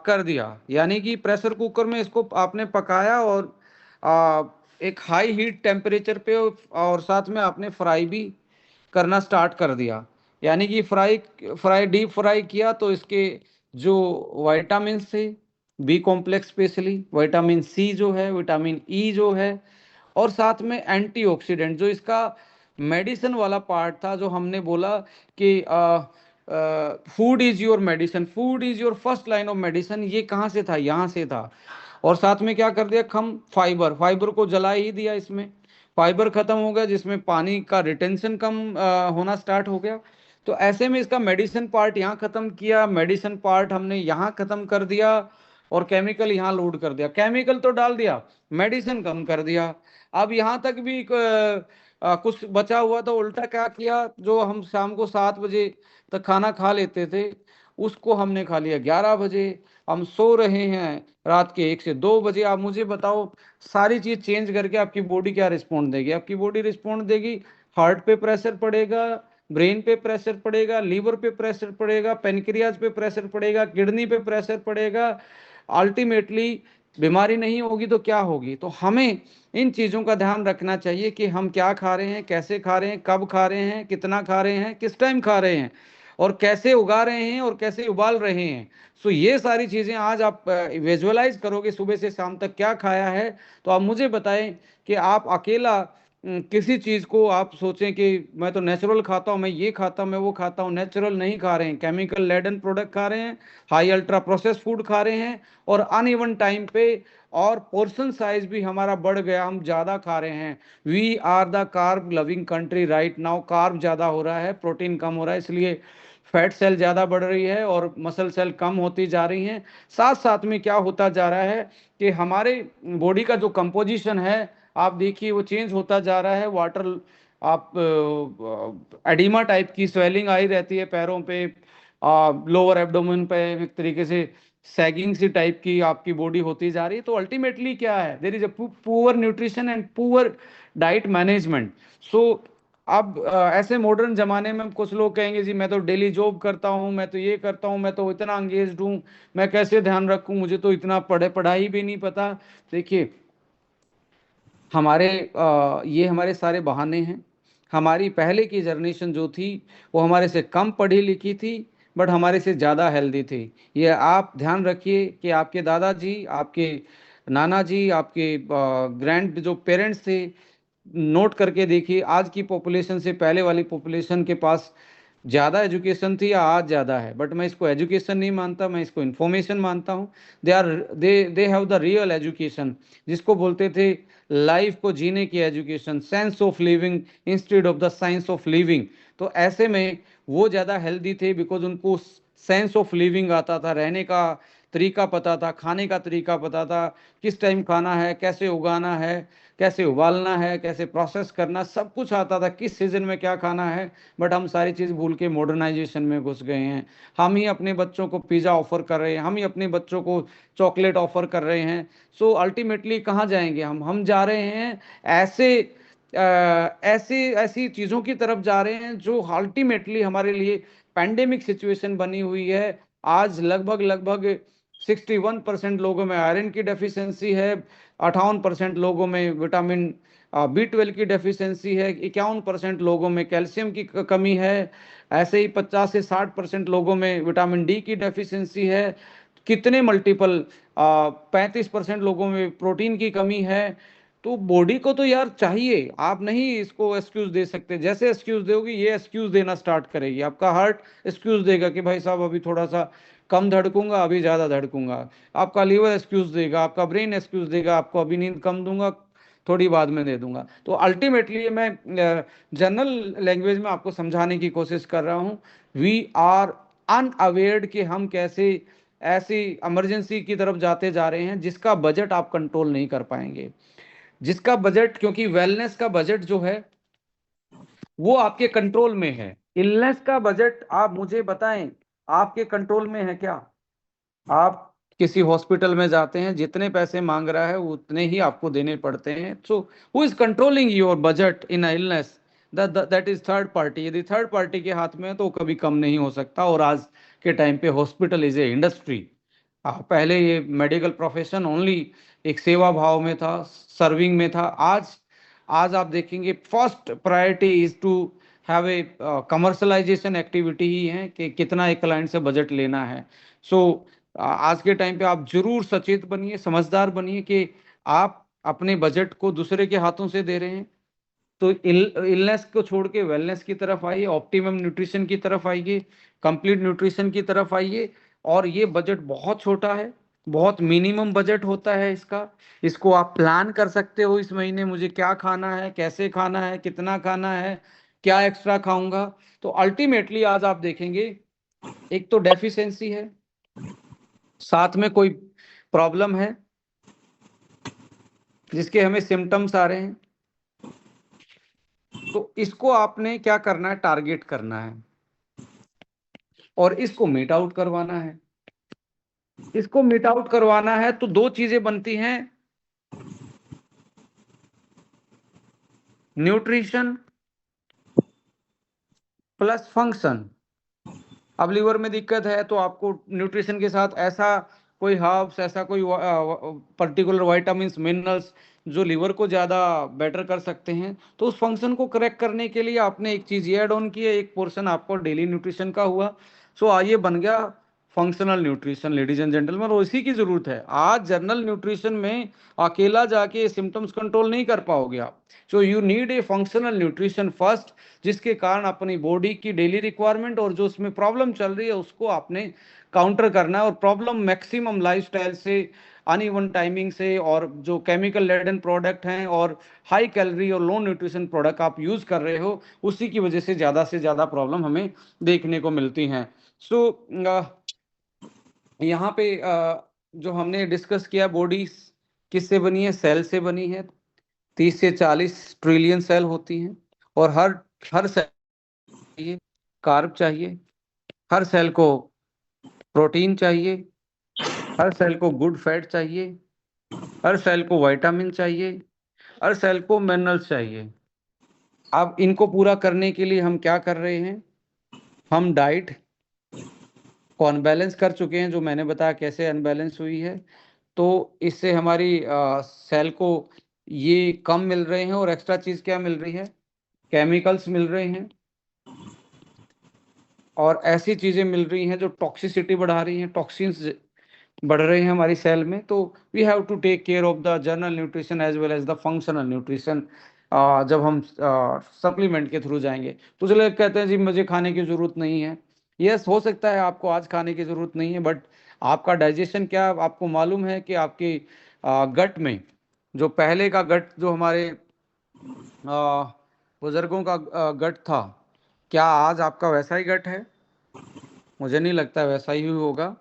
कर दिया। यानी कि प्रेशर कुकर में इसको आपने पकाया, और आ, एक हाई हीट टेम्परेचर पे, और साथ में आपने फ्राई भी करना स्टार्ट कर दिया। यानी कि फ्राई फ्राई डीप फ्राई किया, तो इसके जो विटामिन थे, B complex specially vitamin C जो है, विटामिन ई जो है, और साथ में एंटीऑक्सीडेंट जो इसका मेडिसिन वाला पार्ट था, जो हमने बोला कि food is your medicine, food is your first line of medicine, ये कहाँ से था? यहाँ से था। और साथ में क्या कर दिया, खम फाइबर, फाइबर को जला ही दिया इसमें। फाइबर खत्म हो गया, जिसमें पानी का रिटेंशन कम होना स्टार्ट हो गया। तो ऐसे में इसका मेडिसिन पार्ट यहाँ खत्म किया, मेडिसिन पार्ट हमने यहाँ खत्म कर दिया, और केमिकल यहाँ लोड कर दिया। केमिकल तो डाल दिया, मेडिसिन कम कर दिया। अब यहाँ तक भी कुछ बचा हुआ, तो उल्टा क्या किया, जो हम शाम को 7 बजे तक खाना खा लेते थे, उसको हमने खा लिया 11 बजे। हम सो रहे हैं रात के 1 से 2 बजे। आप मुझे बताओ, सारी चीज चेंज करके आपकी बॉडी क्या रिस्पॉन्ड देगी? आपकी बॉडी रिस्पॉन्ड देगी, हार्ट पे प्रेशर पड़ेगा, ब्रेन पे प्रेशर पड़ेगा, लीवर पे प्रेशर पड़ेगा, पेनक्रियाज पे प्रेशर पड़ेगा, किडनी पे प्रेशर पड़ेगा। अल्टीमेटली बीमारी नहीं होगी तो क्या होगी? तो हमें इन चीजों का ध्यान रखना चाहिए कि हम क्या खा रहे हैं, कैसे खा रहे हैं, कब खा रहे हैं, कितना खा रहे हैं, किस टाइम खा रहे हैं, और कैसे उगा रहे हैं, और कैसे उबाल रहे हैं। सो ये सारी चीजें आज आप विजुअलाइज करोगे, सुबह से शाम तक क्या खाया है। तो आप मुझे बताएं कि आप अकेला किसी चीज को आप सोचें कि मैं तो नेचुरल खाता हूँ, मैं ये खाता हूँ, मैं वो खाता हूँ। नेचुरल नहीं खा रहे हैं, केमिकल लेडन प्रोडक्ट खा रहे हैं, हाई अल्ट्रा प्रोसेस फूड खा रहे हैं, और अनइवन टाइम पे, और पोर्शन साइज भी हमारा बढ़ गया, हम ज्यादा खा रहे हैं। We are the carb loving country right now. Carb ज्यादा हो रहा है, प्रोटीन कम हो रहा है, इसलिए फैट सेल ज्यादा बढ़ रही है, और मसल सेल कम होती जा रही हैं। साथ साथ में क्या होता जा रहा है कि हमारे बॉडी का जो कंपोजिशन है, आप देखिए वो चेंज होता जा रहा है। वाटर, आप एडिमा टाइप की स्वेलिंग आई रहती है पैरों पे, लोअर एब्डोमेन पे, एक तरीके से सैगिंग सी टाइप की आपकी बॉडी होती जा रही है। तो अल्टीमेटली क्या है, there is a poor nutrition and poor diet management. So अब ऐसे मॉडर्न जमाने में कुछ लोग कहेंगे जी मैं तो डेली जॉब करता हूँ, मैं तो ये करता हूँ, मैं तो इतना एंगेज्ड हूँ, मैं कैसे ध्यान रखूँ, मुझे तो इतना पढ़ाई भी नहीं पता। देखिए, हमारे ये हमारे सारे बहाने हैं। हमारी पहले की जनरेशन जो थी वो हमारे से कम पढ़ी लिखी थी, बट हमारे से ज़्यादा हेल्दी थी। ये आप ध्यान रखिए कि आपके दादाजी, आपके नाना जी, आपके ग्रैंड जो पेरेंट्स थे, नोट करके देखिए आज की पॉपुलेशन से पहले वाली पॉपुलेशन के पास ज़्यादा एजुकेशन थी या आज ज़्यादा है। बट मैं इसको एजुकेशन नहीं मानता, मैं इसको इन्फॉर्मेशन मानता हूँ। They have the real education, जिसको बोलते थे लाइफ को जीने की education, sense of living instead of the science of living. तो ऐसे में वो ज़्यादा हेल्दी थे, बिकॉज उनको सेंस ऑफ लिविंग आता था, रहने का तरीका पता था, खाने का तरीका पता था, किस टाइम खाना है, कैसे उगाना है, कैसे उबालना है, कैसे प्रोसेस करना, सब कुछ आता था, किस सीजन में क्या खाना है। बट हम सारी चीज़ भूल के मॉडर्नाइजेशन में घुस गए हैं। हम ही अपने बच्चों को पिज़्ज़ा ऑफर कर रहे हैं, हम ही अपने बच्चों को चॉकलेट ऑफर कर रहे हैं। सो अल्टीमेटली कहाँ जाएंगे हम जा रहे हैं ऐसे ऐसी ऐसी चीज़ों की तरफ जा रहे हैं जो अल्टीमेटली हमारे लिए पैंडेमिक सिचुएशन बनी हुई है। आज लगभग लगभग 61% लोगों में आयरन की डेफिशिएंसी है, 58% लोगों में विटामिन B12 की डेफिशिएंसी है, 51% लोगों में कैल्शियम की कमी है, ऐसे ही 50 से 60% लोगों में विटामिन डी की डेफिशिएंसी है, कितने मल्टीपल 35% लोगों में प्रोटीन की कमी है। तो बॉडी को तो यार चाहिए, आप नहीं इसको एक्सक्यूज दे सकते। जैसे एक्सक्यूज दोगे ये एक्सक्यूज देना स्टार्ट करेगी, आपका हार्ट एक्सक्यूज देगा कि भाई साहब अभी थोड़ा सा कम धड़कूंगा, अभी ज़्यादा धड़कूंगा। आपका लीवर एक्सक्यूज देगा, आपका ब्रेन एक्सक्यूज देगा, आपको अभी नींद कम दूंगा, थोड़ी बाद में दे दूंगा। तो अल्टीमेटली मैं जनरल लैंग्वेज में आपको समझाने की कोशिश कर रहा हूँ। वी आर अनअवेयर्ड कि हम कैसे ऐसी इमरजेंसी की तरफ जाते जा रहे हैं जिसका बजट आप कंट्रोल नहीं कर पाएंगे, जिसका बजट, क्योंकि वेलनेस का बजट जो है वो आपके कंट्रोल में है। इलनेस का बजट आप मुझे बताएं आपके कंट्रोल में है क्या? आप किसी हॉस्पिटल में जाते हैं, जितने पैसे मांग रहा है उतने ही आपको देने पड़ते हैं। So who is controlling your budget in illness? That is third party. यदि थर्ड पार्टी के हाथ में है तो कभी कम नहीं हो सकता। और आज के टाइम पे हॉस्पिटल इज ए इंडस्ट्री। पहले ये मेडिकल प्रोफेशन ओनली एक सेवा भाव में था, सर्विंग में था। आज आज आप देखेंगे first priority is to have a commercialisation activity ही है कि कितना एक क्लाइंट से बजट लेना है। सो आज के टाइम पे आप जरूर सचेत बनिए, समझदार बनिए कि आप अपने बजट को दूसरे के हाथों से दे रहे हैं। तो इलनेस को छोड़ के वेलनेस की तरफ आइए, ऑप्टिमम न्यूट्रिशन की तरफ आइए, कंप्लीट न्यूट्रिशन की तरफ आइए। और ये बजट बहुत छोटा है, बहुत मिनिमम बजट होता है इसका। इसको आप प्लान कर सकते हो, इस महीने मुझे क्या खाना है, कैसे खाना है, कितना खाना है, क्या एक्स्ट्रा खाऊंगा। तो अल्टीमेटली आज आप देखेंगे एक तो डेफिशिएंसी है, साथ में कोई प्रॉब्लम है जिसके हमें सिम्टम्स आ रहे हैं। तो इसको आपने क्या करना है, टारगेट करना है और इसको मीट आउट करवाना है। इसको मीट आउट करवाना है तो दो चीजें बनती हैं, न्यूट्रिशन प्लस फंक्शन। अब लीवर में दिक्कत है तो आपको न्यूट्रिशन के साथ ऐसा कोई हर्ब्स, ऐसा कोई पर्टिकुलर वाइटामिन्स, मिनरल्स जो लीवर को ज़्यादा बेटर कर सकते हैं। तो उस फंक्शन को करेक्ट करने के लिए आपने एक चीज़ ये ऐड ऑन की है, एक पोर्शन आपको डेली न्यूट्रिशन का हुआ। सो आइए बन गया functional nutrition, ladies and gentleman. और इसी की ज़रूरत है। आज जनरल न्यूट्रिशन में अकेला जाके सिम्टम्स कंट्रोल नहीं कर पाओगे आप। So you need a functional nutrition first, जिसके कारण अपनी बॉडी की डेली रिक्वायरमेंट और जो उसमें प्रॉब्लम चल रही है उसको आपने काउंटर करना है। और प्रॉब्लम मैक्सिमम लाइफस्टाइल से, अनइवन टाइमिंग से, और जो केमिकल लेडन प्रोडक्ट हैं और हाई कैलोरी और लो न्यूट्रिशन प्रोडक्ट आप यूज कर रहे हो, उसी की वजह से ज़्यादा प्रॉब्लम हमें देखने को मिलती हैं। सो यहाँ पे जो हमने डिस्कस किया, बॉडी किससे बनी है? सेल से बनी है। 30 से 40 ट्रिलियन सेल होती हैं और हर हर सेल चाहिए कार्ब चाहिए, हर सेल को प्रोटीन चाहिए, हर सेल को गुड फैट चाहिए, हर सेल को विटामिन चाहिए, हर सेल को मिनरल्स चाहिए। अब इनको पूरा करने के लिए हम क्या कर रहे हैं? हम डाइट को अनबैलेंस कर चुके हैं, जो मैंने बताया कैसे अनबैलेंस हुई है। तो इससे हमारी सेल को ये कम मिल रहे हैं, और एक्स्ट्रा चीज क्या मिल रही है? केमिकल्स मिल रहे हैं, और ऐसी चीजें मिल रही हैं जो टॉक्सिसिटी बढ़ा रही हैं, टॉक्सिन्स बढ़ रहे हैं हमारी सेल में। तो we have to take care of the general nutrition as well as the functional nutrition. जब हम सप्लीमेंट के थ्रू जाएंगे तो चलो कहते हैं जी मुझे खाने की जरूरत नहीं है। यस, हो सकता है आपको आज खाने की जरूरत नहीं है, बट आपका डाइजेशन क्या, आपको मालूम है कि आपके गट में जो पहले का गट, जो हमारे बुजुर्गों का गट था, क्या आज आपका वैसा ही गट है? मुझे नहीं लगता वैसा ही होगा।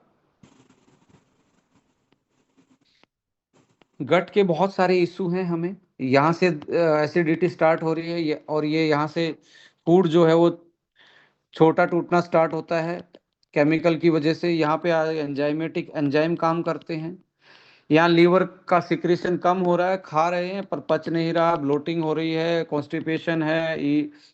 गट के बहुत सारे इशू हैं हमें। यहाँ से एसिडिटी स्टार्ट हो रही है, और ये यहाँ से फूड जो है वो छोटा टूटना स्टार्ट होता है केमिकल की वजह से। यहाँ पे एंजाइमेटिक एंजाइम काम करते हैं। यहाँ लीवर का सिक्रेशन कम हो रहा है, खा रहे हैं पर पच नहीं रहा, ब्लोटिंग हो रही है, कॉन्स्टिपेशन है,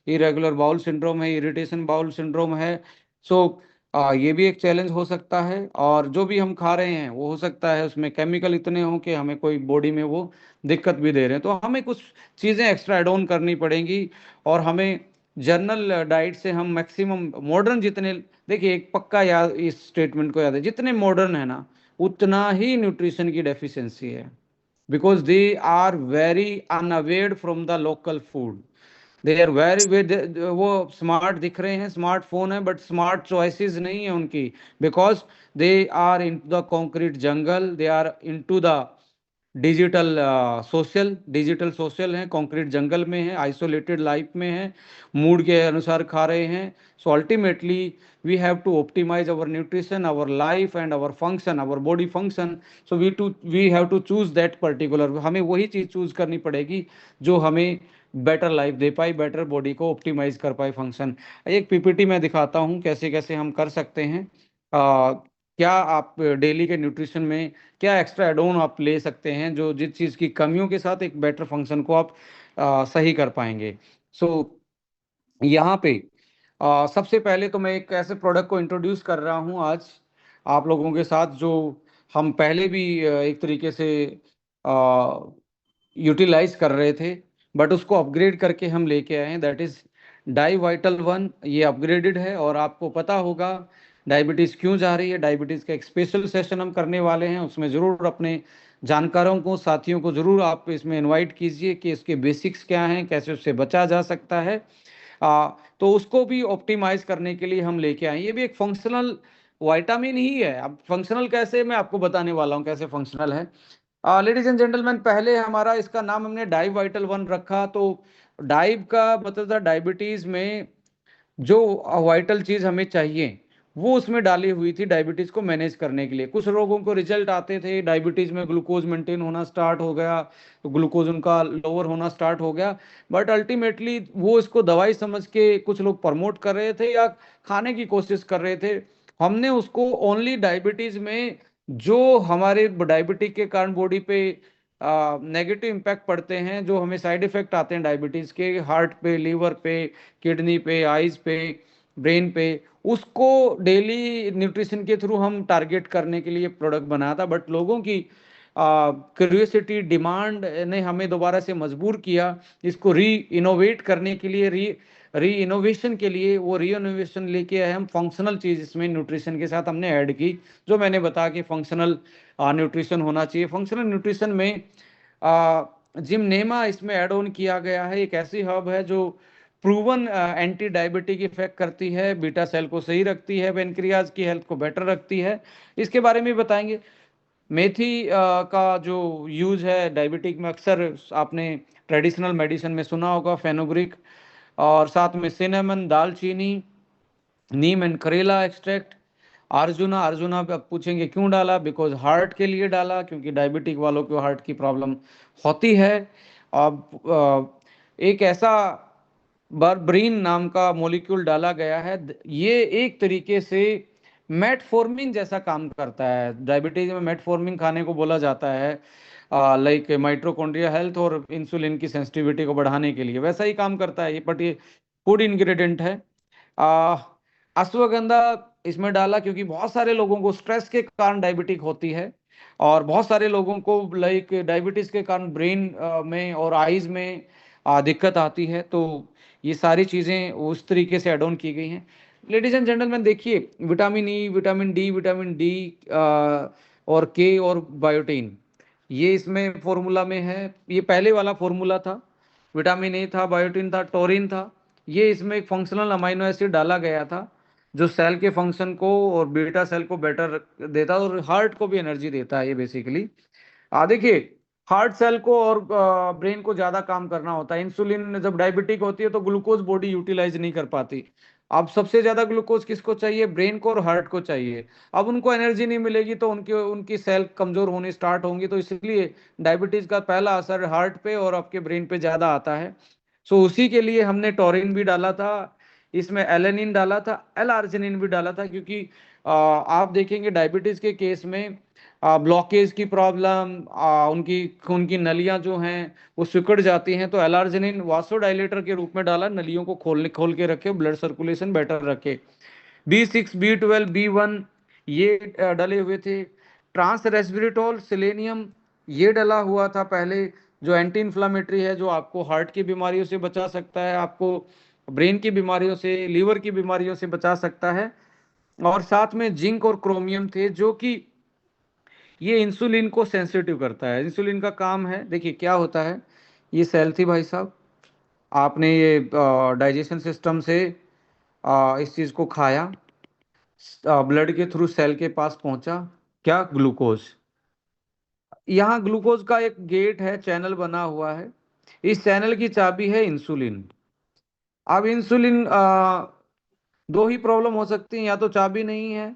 इरेगुलर बाउल सिंड्रोम है, इरिटेशन बाउल सिंड्रोम है। सो ये भी एक चैलेंज हो सकता है। और जो भी हम खा रहे हैं वो हो सकता है उसमें केमिकल इतने हों कि हमें कोई बॉडी में वो दिक्कत भी दे रहे हैं। तो हमें कुछ चीज़ें एक्स्ट्रा एड ऑन करनी पड़ेंगी, और हमें जनरल डाइट से हम मैक्सिमम मॉडर्न जितने, देखिए एक पक्का याद, इस स्टेटमेंट को याद है, जितने मॉडर्न है ना उतना ही न्यूट्रिशन की डेफिशिएंसी है, because they are very unawared from the local food. They are very, वो स्मार्ट दिख रहे हैं, स्मार्टफोन है, बट स्मार्ट चॉइसेस नहीं है उनकी, because they are in the concrete jungle, they are in to the digital social हैं, concrete jungle में है, आइसोलेटेड लाइफ में है, मूड के अनुसार खा रहे हैं। So ultimately we have to optimise our nutrition, our life and our function, our body function. So we have to choose that particular, हमें वही चीज चूज करनी पड़ेगी जो हमें बेटर लाइफ दे पाई, बेटर बॉडी को ऑप्टिमाइज कर पाए फंक्शन। एक पीपीटी में दिखाता हूँ कैसे कैसे हम कर सकते हैं। क्या आप डेली के न्यूट्रिशन में क्या एक्स्ट्रा एड ऑन आप ले सकते हैं, जो जिस चीज़ की कमियों के साथ एक बेटर फंक्शन को आप सही कर पाएंगे। सो यहाँ पे सबसे पहले तो मैं एक ऐसे प्रोडक्ट को इंट्रोड्यूस कर रहा हूँ आज आप लोगों के साथ, जो हम पहले भी एक तरीके से यूटिलाइज कर रहे थे, बट उसको अपग्रेड करके हम लेके आए हैं। That is Dia Vital One. ये अपग्रेडेड है, और आपको पता होगा डायबिटीज़ क्यों जा रही है। डायबिटीज़ का एक स्पेशल सेशन हम करने वाले हैं, उसमें ज़रूर अपने जानकारों को, साथियों को ज़रूर आप इसमें इनवाइट कीजिए कि इसके बेसिक्स क्या हैं, कैसे उससे बचा जा सकता है। तो उसको भी ऑप्टिमाइज करने के लिए हम लेके आए। ये भी एक फंक्शनल विटामिन ही है। अब फंक्शनल कैसे, मैं आपको बताने वाला हूँ कैसे फंक्शनल है। लेडीज एंड जेंटलमैन, पहले हमारा इसका नाम हमने डाइव वाइटल वन रखा। तो डाइव का मतलब था डायबिटीज में जो वाइटल चीज हमें चाहिए वो उसमें डाली हुई थी डायबिटीज को मैनेज करने के लिए। कुछ लोगों को रिजल्ट आते थे, डायबिटीज में ग्लूकोज मेंटेन होना स्टार्ट हो गया, तो ग्लूकोज उनका लोअर होना स्टार्ट हो गया। बट अल्टीमेटली वो इसको दवाई समझ के कुछ लोग प्रमोट कर रहे थे या खाने की कोशिश कर रहे थे। हमने उसको ओनली डायबिटीज में जो हमारे डायबिटीज के कारण बॉडी पे नेगेटिव इम्पैक्ट पड़ते हैं, जो हमें साइड इफेक्ट आते हैं डायबिटीज के, हार्ट पे, लीवर पे, किडनी पे, आइज पे, ब्रेन पे, उसको डेली न्यूट्रिशन के थ्रू हम टारगेट करने के लिए प्रोडक्ट बनाया था। बट लोगों की क्यूरियोसिटी, डिमांड ने हमें दोबारा से मजबूर किया इसको री इनोवेट करने के लिए, री इनोवेशन के लिए। वो री इनोवेशन लेके आए हम, फंक्शनल चीज इसमें न्यूट्रिशन के साथ हमने ऐड की, जो मैंने बताया कि फंक्शनल न्यूट्रिशन होना चाहिए। फंक्शनल न्यूट्रिशन में जिमनेमा इसमें ऐड ऑन किया गया है। एक ऐसी हर्ब है जो प्रूवन एंटी डायबिटिक इफेक्ट करती है, बीटा सेल को सही रखती है, पेनक्रियाज की हेल्थ को बेटर रखती है। इसके बारे में बताएंगे। मेथी का जो यूज है डायबिटिक में, अक्सर आपने ट्रेडिशनल मेडिसिन में सुना होगा, फेनुग्रीक, और साथ में सिनेमन, दालचीनी, नीम एंड करेला एक्सट्रैक्ट। अर्जुना, अर्जुना पे आप पूछेंगे क्यों डाला, बिकॉज हार्ट के लिए डाला, क्योंकि डायबिटिक वालों को हार्ट की प्रॉब्लम होती है। अब एक ऐसा बर्बरीन नाम का मॉलिक्यूल डाला गया है। ये एक तरीके से मेटफॉर्मिन जैसा काम करता है। डायबिटीज में मेटफॉर्मिन खाने को बोला जाता है, लाइक माइटोकॉन्ड्रिया हेल्थ और इंसुलिन की सेंसिटिविटी को बढ़ाने के लिए वैसा ही काम करता है ये, बट ये फूड इंग्रेडिएंट है। आ, अश्वगंधा इसमें डाला क्योंकि बहुत सारे लोगों को स्ट्रेस के कारण डायबिटिक होती है, और बहुत सारे लोगों को लाइक डायबिटीज के कारण ब्रेन में और आईज में दिक्कत आती है। तो ये सारी चीजें उस तरीके से एड ऑन की गई हैं। लेडीज एंड जेंटलमैन, देखिए, विटामिन ई, विटामिन डी और के और बायोटीन, ये इसमें फॉर्मूला में है। ये पहले वाला फॉर्मूला था, विटामिन ए था, बायोटीन था, टोरिन था। ये इसमें एक फंक्शनल अमाइनो एसिड डाला गया था जो सेल के फंक्शन को और बीटा सेल को बेटर देता है और हार्ट को भी एनर्जी देता है ये बेसिकली। देखिए, हार्ट सेल को और ब्रेन को ज्यादा काम करना होता है। इंसुलिन जब डायबिटिक होती है तो ग्लूकोज बॉडी यूटिलाइज नहीं कर पाती। अब सबसे ज्यादा ग्लूकोज किसको चाहिए? ब्रेन को और हार्ट को चाहिए। अब उनको एनर्जी नहीं मिलेगी तो उनकी उनकी सेल कमजोर होनी स्टार्ट होंगी। तो इसलिए डायबिटीज का पहला असर हार्ट पे और आपके ब्रेन पे ज्यादा आता है। सो उसी के लिए हमने टोरिन भी डाला था, इसमें एलेनिन डाला था, एल आर्जिनिन भी डाला था, क्योंकि आप देखेंगे डायबिटीज के केस में ब्लॉकेज की प्रॉब्लम, उनकी खून की नलियां जो हैं वो सिकुड़ जाती हैं। तो एलार्जिनिन वासोडाइलेटर के रूप में डाला, नलियों को खोल के रखे, ब्लड सर्कुलेशन बेटर रखे। B6, B12, B1 ये डले हुए थे। ट्रांस रेस्वेराट्रोल, सेलेनियम, ये डला हुआ था पहले, जो एंटी इन्फ्लामेटरी है, जो आपको हार्ट की बीमारियों से बचा सकता है, आपको ब्रेन की बीमारियों से, लीवर की बीमारियों से बचा सकता है। और साथ में जिंक और क्रोमियम थे, जो कि ये इंसुलिन को सेंसिटिव करता है। इंसुलिन का काम है, देखिए क्या होता है। ये सेल थी भाई साहब, आपने ये डाइजेशन सिस्टम से इस चीज को खाया, ब्लड के थ्रू सेल के पास पहुंचा, क्या? ग्लूकोज। यहाँ ग्लूकोज का एक गेट है, चैनल बना हुआ है। इस चैनल की चाबी है इंसुलिन। अब इंसुलिन दो ही प्रॉब्लम हो सकती है, या तो चाबी नहीं है,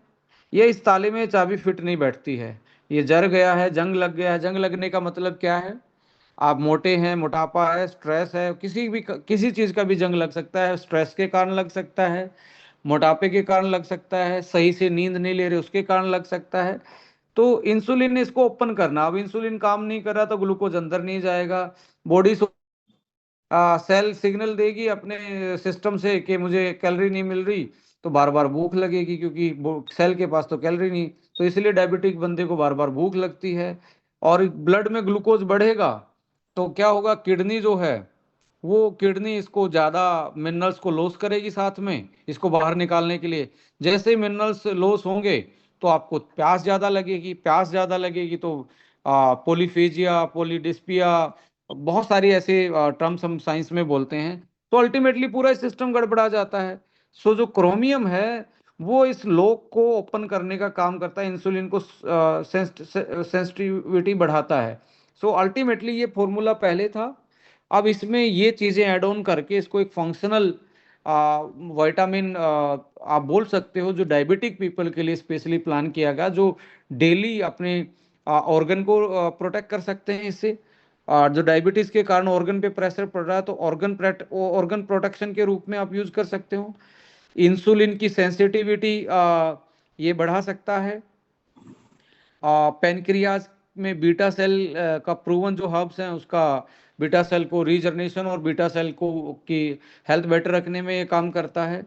ये इस ताले में चाबी फिट नहीं बैठती है, ये जर गया है, जंग लग गया है। जंग लगने का मतलब क्या है? आप मोटे हैं, मोटापा है, स्ट्रेस है, किसी चीज का भी जंग लग सकता है। स्ट्रेस के कारण लग सकता है, मोटापे के कारण लग सकता है, सही से नींद नहीं ले रहे उसके कारण लग सकता है। तो इंसुलिन ने इसको ओपन करना, अब इंसुलिन काम नहीं कर रहा तो ग्लूकोज अंदर नहीं जाएगा। बॉडी सेल सिग्नल देगी अपने सिस्टम से कि मुझे कैलोरी नहीं मिल रही, तो बार बार भूख लगेगी, क्योंकि सेल के पास तो कैलोरी नहीं। तो इसलिए डायबिटिक बंदे को बार बार भूख लगती है। और ब्लड में ग्लूकोज बढ़ेगा तो क्या होगा? किडनी जो है, वो किडनी इसको ज्यादा मिनरल्स को लॉस करेगी साथ में, इसको बाहर निकालने के लिए। जैसे ही मिनरल्स लॉस होंगे तो आपको प्यास ज्यादा लगेगी, प्यास ज्यादा लगेगी तो पोलीफेजिया, पोलीडिस्पिया, बहुत सारी ऐसे टर्म्स हम साइंस में बोलते हैं। तो अल्टीमेटली पूरा सिस्टम गड़बड़ा जाता है। सो जो क्रोमियम है वो इस लॉक को ओपन करने का काम करता है, इंसुलिन को सेंसिटिविटी बढ़ाता है। सो अल्टीमेटली ये फॉर्मूला पहले था, अब इसमें ये चीजें ऐड ऑन करके इसको एक फंक्शनल विटामिन आप बोल सकते हो, जो डायबिटिक पीपल के लिए स्पेशली प्लान किया गया, जो डेली अपने ऑर्गन को प्रोटेक्ट कर सकते हैं इससे। और जो डायबिटीज के कारण ऑर्गन पे प्रेशर पड़ रहा है तो ऑर्गन प्रोटेक्शन के रूप में आप यूज कर सकते हो। इंसुलिन की सेंसिटिविटी ये बढ़ा सकता है। पेनक्रियाज में बीटा सेल का प्रूवन जो हर्ब्स हैं उसका बीटा सेल को रीजनरेशन और बीटा सेल को की हेल्थ बेटर रखने में ये काम करता है।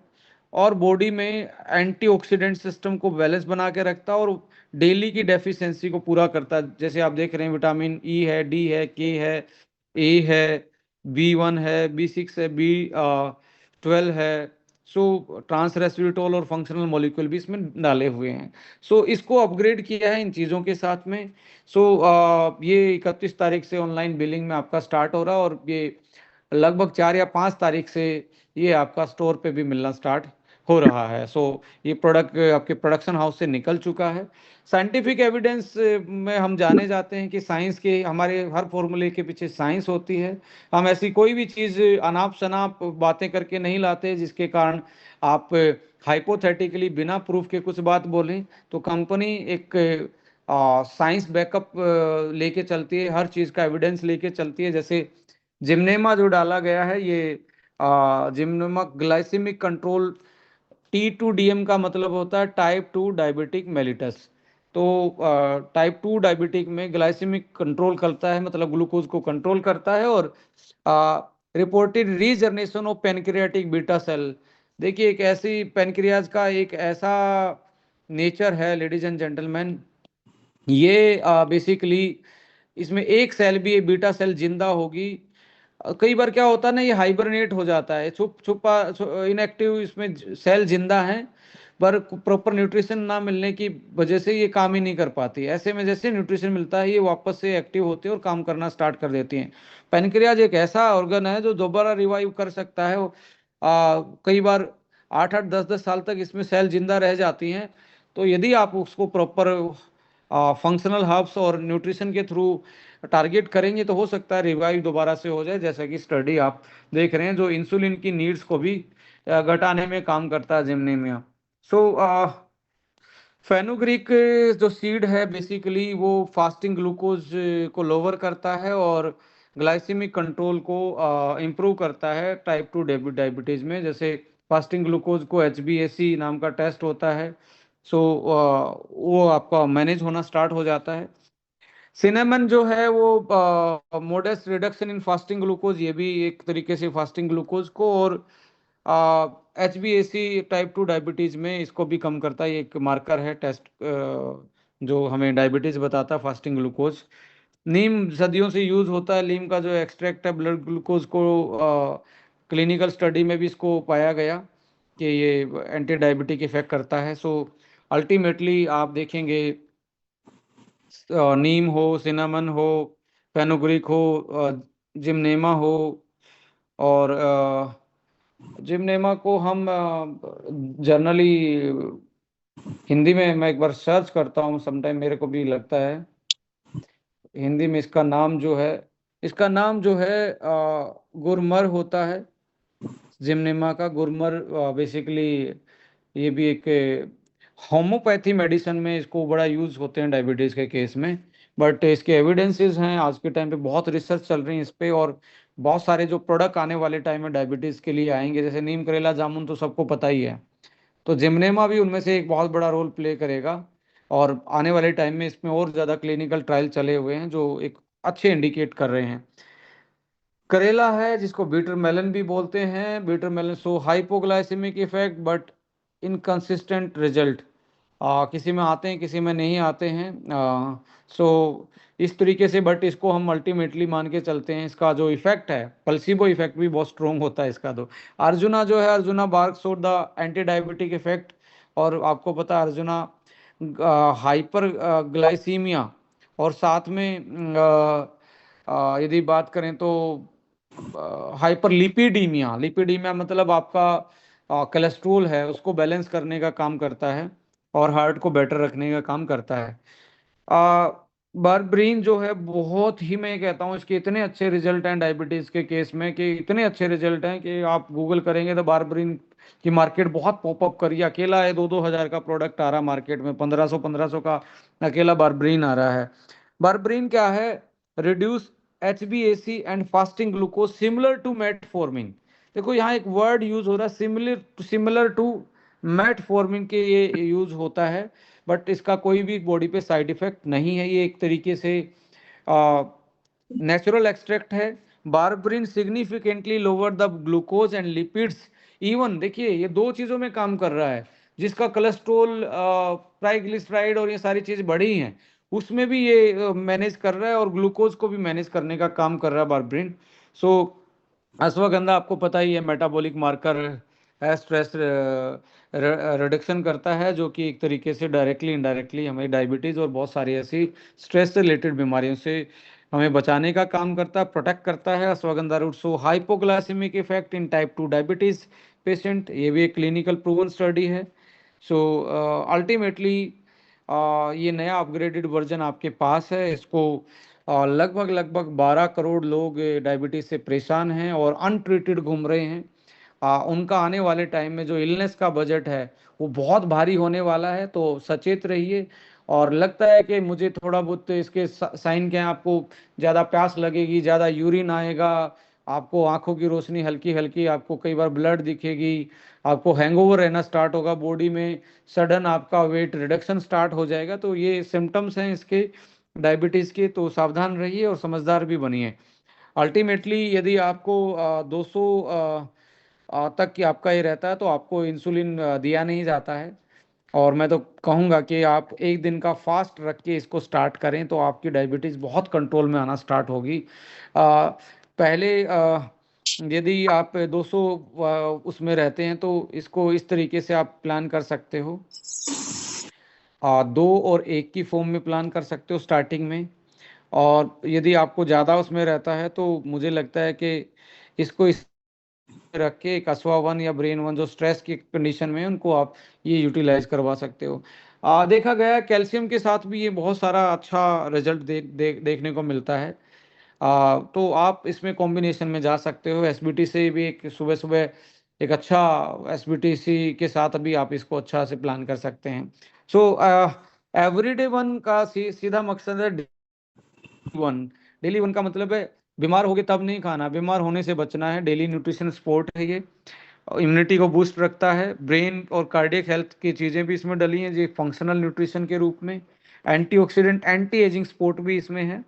और बॉडी में एंटीऑक्सीडेंट सिस्टम को बैलेंस बना के रखता है और डेली की डेफिशिएंसी को पूरा करता है। जैसे आप देख रहे हैं, विटामिन ई है, डी है, के है, ए है, B1 है, B6 है, B12 है। सो ट्रांस रेस्वेराट्रोल और फंक्शनल मॉलिक्यूल भी इसमें डाले हुए हैं। सो इसको अपग्रेड किया है इन चीज़ों के साथ में। सो ये 31 तारीख से ऑनलाइन बिलिंग में आपका स्टार्ट हो रहा है, और ये लगभग 4 या 5 तारीख से ये आपका स्टोर पे भी मिलना स्टार्ट हो रहा है। सो ये प्रोडक्ट आपके प्रोडक्शन हाउस से निकल चुका है। साइंटिफिक एविडेंस में हम जाने जाते हैं कि साइंस के, हमारे हर फॉर्मूले के पीछे साइंस होती है। हम ऐसी कोई भी चीज़ अनाप शनाप बातें करके नहीं लाते जिसके कारण आप हाइपोथेटिकली बिना प्रूफ के कुछ बात बोलें। तो कंपनी एक साइंस बैकअप लेके चलती है, हर चीज़ का एविडेंस लेके चलती है। जैसे जिमनेमा जो डाला गया है, ये जिमनेमा ग्लाइसेमिक कंट्रोल T2DM का मतलब होता है टाइप 2 डायबिटिक मेलिटस। तो टाइप 2 डायबिटिक में ग्लाइसेमिक कंट्रोल करता है, मतलब ग्लूकोज को कंट्रोल करता है। और reported regeneration of pancreatic beta cell. देखिए, एक ऐसी पेनक्रियाज का एक ऐसा नेचर है लेडीज एंड जेंटलमैन, ये बेसिकली इसमें एक सेल भी बीटा सेल जिंदा होगी। कई बार क्या होता है ना, ये हाइबरनेट हो जाता है, छुप छुपा इनएक्टिव इसमें सेल जिंदा है, पर प्रॉपर न्यूट्रिशन ना मिलने की वजह से ये काम ही नहीं कर पाती। ऐसे में जैसे न्यूट्रिशन मिलता है, ये वापस से एक्टिव होती है और काम करना स्टार्ट कर देती हैं। पैनक्रियाज एक ऐसा ऑर्गन है जो दोबारा रिवाइव कर सकता है। कई बार 8-8 10-10 साल तक इसमें सेल जिंदा रह जाती हैं। तो यदि आप उसको प्रॉपर फंक्शनल हर्ब्स और न्यूट्रिशन के थ्रू टारगेट करेंगे तो हो सकता है रिवाइव दोबारा से हो जाए, जैसा कि स्टडी आप देख रहे हैं, जो इंसुलिन की नीड्स को भी घटाने में काम करता है जिमनेमिया। सो फेनुग्रीक जो सीड है बेसिकली वो फास्टिंग ग्लूकोज को लोअर करता है और ग्लाइसेमिक कंट्रोल को इम्प्रूव करता है टाइप 2 डायबिटीज में। जैसे फास्टिंग ग्लूकोज को HbA1c नाम का टेस्ट होता है, सो वो आपका मैनेज होना स्टार्ट हो जाता है। सिनेमन जो है वो modest reduction in fasting glucose, ये भी एक तरीके से फास्टिंग ग्लूकोज को, और HbA1c टाइप 2 डायबिटीज में इसको भी कम करता है। ये एक मार्कर है टेस्ट जो हमें डायबिटीज बताता है फास्टिंग ग्लूकोज। नीम सदियों से यूज होता है, नीम का जो एक्सट्रैक्ट है ब्लड ग्लूकोज को क्लिनिकल स्टडी में भी इसको पाया गया कि ये एंटी डायबिटिक इफेक्ट करता है। सो अल्टीमेटली आप देखेंगे, नीम हो, सिनामन हो, फेनुग्रीक हो, जिमनेमा हो, और जिमनेमा को हम जनरली हिंदी में, मैं एक बार सर्च करता हूँ, समटाइम मेरे को भी लगता है हिंदी में इसका नाम जो है गुरमर होता है। जिमनेमा का गुरमर बेसिकली ये भी एक होम्योपैथी मेडिसिन में इसको बड़ा यूज होते हैं डायबिटीज के केस में। बट इसके एविडेंसेस हैं आज के टाइम पे, बहुत रिसर्च चल रही है इस पे, और बहुत सारे जो प्रोडक्ट आने वाले टाइम में डायबिटीज के लिए आएंगे, जैसे नीम करेला जामुन तो सबको पता ही है। तो जिमनेमा भी उनमें से एक बहुत बड़ा रोल प्ले करेगा। और आने वाले टाइम में इसमें और ज़्यादा क्लिनिकल ट्रायल चले हुए हैं जो एक अच्छे इंडिकेट कर रहे हैं। करेला है जिसको बीटर मेलन भी बोलते हैं, bitter melon so hypoglycemic effect but inconsistent result, किसी में आते हैं किसी में नहीं आते हैं। सो इस तरीके से, बट इसको हम अल्टीमेटली मान के चलते हैं, इसका जो इफेक्ट है प्लेसिबो इफेक्ट भी बहुत स्ट्रोंग होता है इसका। तो अर्जुना जो है, Arjuna bark showed the anti diabetic effect. और आपको पता है अर्जुना हाइपर ग्लाइसीमिया, और साथ में यदि बात करें तो हाइपर लिपिडीमिया, लिपिडीमिया मतलब आपका कोलेस्ट्रोल है उसको बैलेंस करने का काम करता है और हार्ट को बेटर रखने का काम करता है। आ, बारब्रीन जो है बहुत ही, मैं कहता हूँ इसके इतने अच्छे रिजल्ट हैं डायबिटीज के केस में, कि इतने अच्छे रिजल्ट हैं कि आप गूगल करेंगे तो बारब्रीन की मार्केट बहुत पॉपअप करी, अकेला है 2-2 हज़ार का प्रोडक्ट आ रहा मार्केट में, 1500 का अकेला बारब्रीन आ रहा है। बारब्रीन क्या है? Reduce HbA1c and fasting glucose similar to metformin. देखो यहाँ एक वर्ड यूज हो रहा है, सिमिलर टू मेटफॉर्मिन के ये यूज होता है, बट इसका कोई भी बॉडी पे साइड इफेक्ट नहीं है। ये एक तरीके से नेचुरल एक्सट्रैक्ट है। Berberine significantly lower the glucose and lipids. Even देखिए ये दो चीजों में काम कर रहा है, जिसका कोलेस्ट्रोल ट्राइग्लिसराइड और ये सारी चीज बढ़ी हैं, उसमें भी ये मैनेज कर रहा है, और ग्लूकोज को भी मैनेज करने का काम कर रहा है बारब्रिन। सो अश्वगंधा आपको पता ही है मेटाबॉलिक मार्कर है, स्ट्रेस रिडक्शन करता है, जो कि एक तरीके से डायरेक्टली इनडायरेक्टली हमें डायबिटीज और बहुत सारी ऐसी स्ट्रेस से रिलेटेड बीमारियों से हमें बचाने का काम करता है, प्रोटेक्ट करता है ashwagandha root. So hypoglycemic effect in type 2 diabetes patient, ये भी एक क्लिनिकल प्रूवन स्टडी है। सो अल्टीमेटली ये नया अपग्रेडेड वर्जन आपके पास है, इसको लगभग लगभग 12 करोड़ लोग डायबिटीज से परेशान हैं और अनट्रीटेड घूम रहे हैं। उनका आने वाले टाइम में जो इलनेस का बजट है वो बहुत भारी होने वाला है, तो सचेत रहिए। और लगता है कि मुझे थोड़ा बहुत इसके साइन क्या है, आपको ज़्यादा प्यास लगेगी, ज़्यादा यूरिन आएगा, आपको आंखों की रोशनी हल्की हल्की, आपको कई बार ब्लड दिखेगी, आपको हैंगओवर रहना स्टार्ट होगा बॉडी में, सडन आपका वेट रिडक्शन स्टार्ट हो जाएगा। तो ये सिम्टम्स हैं इसके डायबिटीज़ के, तो सावधान रहिए और समझदार भी बनिए। अल्टीमेटली यदि आपको 200 तक की आपका ये रहता है तो आपको इंसुलिन दिया नहीं जाता है। और मैं तो कहूँगा कि आप एक दिन का फास्ट रख के इसको स्टार्ट करें तो आपकी डायबिटीज़ बहुत कंट्रोल में आना स्टार्ट होगी। पहले यदि आप 200 उसमें रहते हैं तो इसको इस तरीके से आप प्लान कर सकते हो, 2 और 1 की फॉर्म में प्लान कर सकते हो स्टार्टिंग में। और यदि आपको ज़्यादा उसमें रहता है तो मुझे लगता है कि इसको इस रख के एक असवा वन या ब्रेन वन जो स्ट्रेस की कंडीशन में है उनको आप ये यूटिलाइज करवा सकते हो। देखा गया कैल्शियम के साथ भी ये बहुत सारा अच्छा रिजल्ट देखने को मिलता है। तो आप इसमें कॉम्बिनेशन में जा सकते हो, एसबीटी से भी एक सुबह सुबह एक अच्छा एसबीटीसी के साथ भी आप इसको अच्छा से प्लान कर सकते हैं। सो एवरीडे वन का सीधा मकसद है वन। डेली वन का मतलब है बीमार होगे तब नहीं खाना, बीमार होने से बचना है। डेली न्यूट्रिशन सपोर्ट है ये, इम्यूनिटी को बूस्ट रखता है, ब्रेन और कार्डियक हेल्थ की चीज़ें भी इसमें डली हैं जी फंक्शनल न्यूट्रिशन के रूप में। एंटीऑक्सीडेंट एंटी एजिंग सपोर्ट भी इसमें है,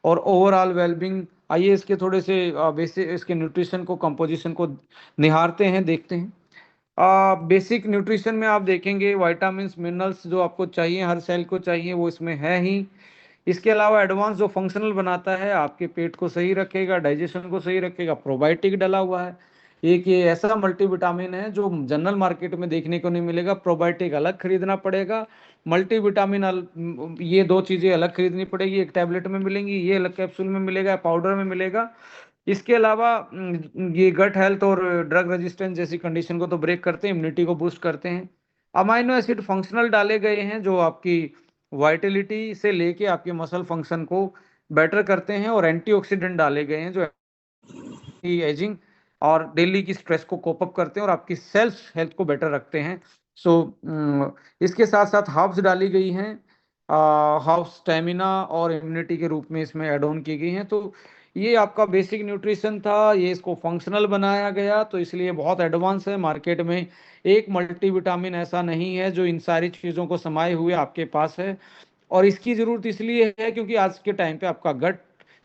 और ओवरऑल वेलबींग। आइए इसके थोड़े से बेसिक इसके न्यूट्रिशन को कंपोजिशन को निहारते हैं, देखते हैं। बेसिक न्यूट्रिशन में आप देखेंगे विटामिन्स मिनरल्स जो आपको चाहिए, हर सेल को चाहिए, वो इसमें है ही। इसके अलावा एडवांस जो फंक्शनल बनाता है, आपके पेट को सही रखेगा, डाइजेशन को सही रखेगा, प्रोबायोटिक डला हुआ है। एक ये ऐसा मल्टीविटामिन है जो जनरल मार्केट में देखने को नहीं मिलेगा, प्रोबायोटिक अलग खरीदना पड़ेगा, मल्टीविटामिन ये दो चीजें अलग खरीदनी पड़ेगी, एक टैबलेट में मिलेंगी, ये अलग कैप्सूल में मिलेगा, पाउडर में मिलेगा। इसके अलावा ये गट हेल्थ और ड्रग रेजिस्टेंस जैसी कंडीशन को तो ब्रेक करते हैं, इम्यूनिटी को बूस्ट करते हैं। अमाइनो एसिड फंक्शनल डाले गए हैं जो आपकी वाइटलिटी से लेके आपके मसल फंक्शन को बेटर करते हैं, और एंटीऑक्सीडेंट डाले गए हैं जो एजिंग और डेली की स्ट्रेस को कोप अप करते हैं और आपकी सेल्फ हेल्थ को बेटर रखते हैं। सो इसके साथ साथ हर्ब्स डाली गई हैं, हर्ब्स स्टेमिना और इम्यूनिटी के रूप में इसमें ऐड ऑन की गई हैं। तो ये आपका बेसिक न्यूट्रिशन था, ये इसको फंक्शनल बनाया गया तो इसलिए बहुत एडवांस है। मार्केट में एक मल्टीविटामिन ऐसा नहीं है जो इन सारी चीज़ों को समाये हुए आपके पास है। और इसकी ज़रूरत इसलिए है क्योंकि आज के टाइम पे आपका गट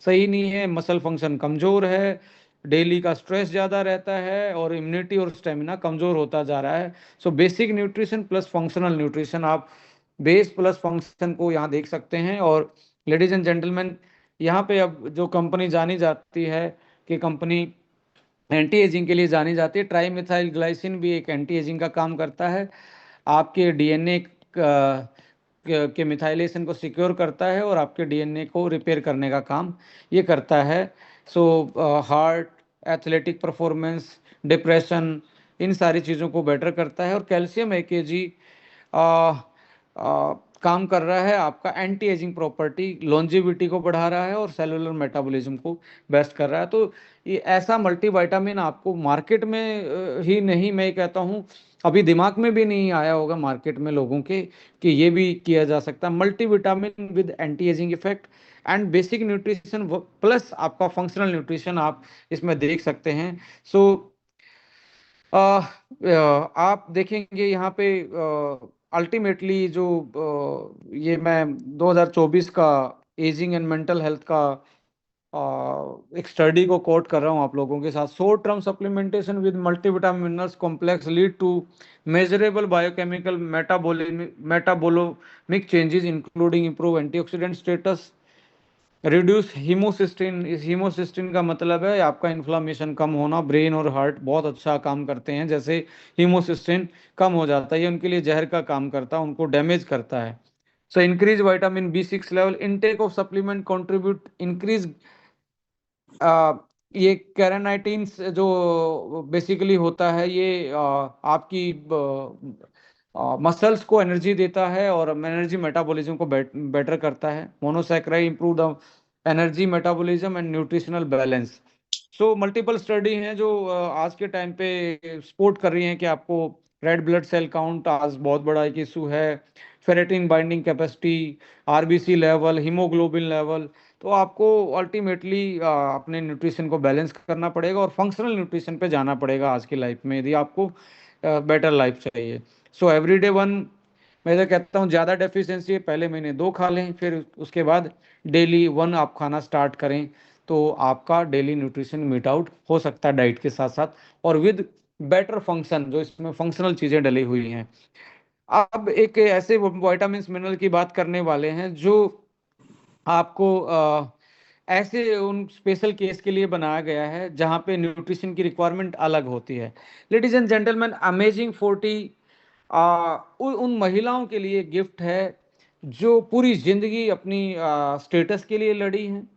सही नहीं है, मसल फंक्शन कमज़ोर है, डेली का स्ट्रेस ज़्यादा रहता है और इम्यूनिटी और स्टेमिना कमज़ोर होता जा रहा है। So basic nutrition plus functional nutrition, आप बेस प्लस फंक्शन को यहाँ देख सकते हैं। और लेडीज एंड जेंटलमैन, यहाँ पे अब जो कंपनी जानी जाती है कि कंपनी एंटी एजिंग के लिए जानी जाती है, ट्राई मिथाइल ग्लाइसिन भी एक एंटी एजिंग का काम करता है, आपके डीएनए के मिथाइलेशन को सिक्योर करता है और आपके डीएनए को रिपेयर करने का काम ये करता है। So heart, athletic performance, depression, इन सारी चीज़ों को बेटर करता है। और कैल्शियम एकेजी काम कर रहा है आपका एंटी एजिंग प्रॉपर्टी, लॉन्जिविटी को बढ़ा रहा है और सेलुलर मेटाबॉलिज्म को बेस्ट कर रहा है। तो ये ऐसा मल्टीविटामिन आपको मार्केट में ही नहीं, मैं कहता हूँ अभी दिमाग में भी नहीं आया होगा मार्केट में लोगों के कि ये भी किया जा सकता है। Multivitamin with anti ageing effect and basic nutrition plus आपका फंक्शनल न्यूट्रिशन आप इसमें देख सकते हैं। सो आप देखेंगे यहाँ पे अल्टीमेटली जो ये मैं 2024 का एजिंग एंड मेंटल हेल्थ का एक स्टडी को कोट कर रहा हूँ आप लोगों के साथ। Short term supplementation with multivitamin minerals complex lead to measurable biochemical metabolomic changes including improve antioxidant status, reduce homocysteine. इस हीमोसिस्टिन का मतलब है आपका इन्फ्लामेशन कम होना। ब्रेन और हार्ट बहुत अच्छा काम करते हैं, जैसे हीमोसिस्टिन कम हो जाता है ये उनके लिए जहर का काम करता है, उनको डैमेज करता है। So increase vitamin B6 level, intake of supplement contribute increase ये कैरानाइटिन जो बेसिकली होता है ये आपकी मसल्स को एनर्जी देता है और एनर्जी मेटाबॉलिज्म को बेटर करता है। Monosaccharide improve the energy metabolism and nutritional balance. So multiple study हैं जो आज के टाइम पे सपोर्ट कर रही हैं कि आपको रेड ब्लड सेल काउंट आज बहुत बड़ा एक इशू है, ferritin binding capacity, RBC level, haemoglobin level. तो आपको अल्टीमेटली अपने न्यूट्रिशन को बैलेंस करना पड़ेगा और फंक्शनल न्यूट्रिशन पे जाना पड़ेगा आज की लाइफ में, यदि आपको बेटर लाइफ चाहिए। सो एवरीडे वन, मैं तो कहता हूँ ज़्यादा डेफिशिएंसी है पहले महीने 2 खा लें, फिर उसके बाद डेली 1 आप खाना स्टार्ट करें, तो आपका डेली न्यूट्रिशन मीट आउट हो सकता है डाइट के साथ साथ, और विद बेटर फंक्शन, जो इसमें फंक्शनल चीज़ें डली हुई हैं। अब एक ऐसे विटामिन मिनरल की बात करने वाले हैं जो आपको ऐसे उन स्पेशल केस के लिए बनाया गया है जहाँ पे न्यूट्रिशन की रिक्वायरमेंट अलग होती है। लेडीज एंड जेंटलमैन, अमेजिंग 40 उन महिलाओं के लिए गिफ्ट है जो पूरी जिंदगी अपनी स्टेटस के लिए लड़ी हैं,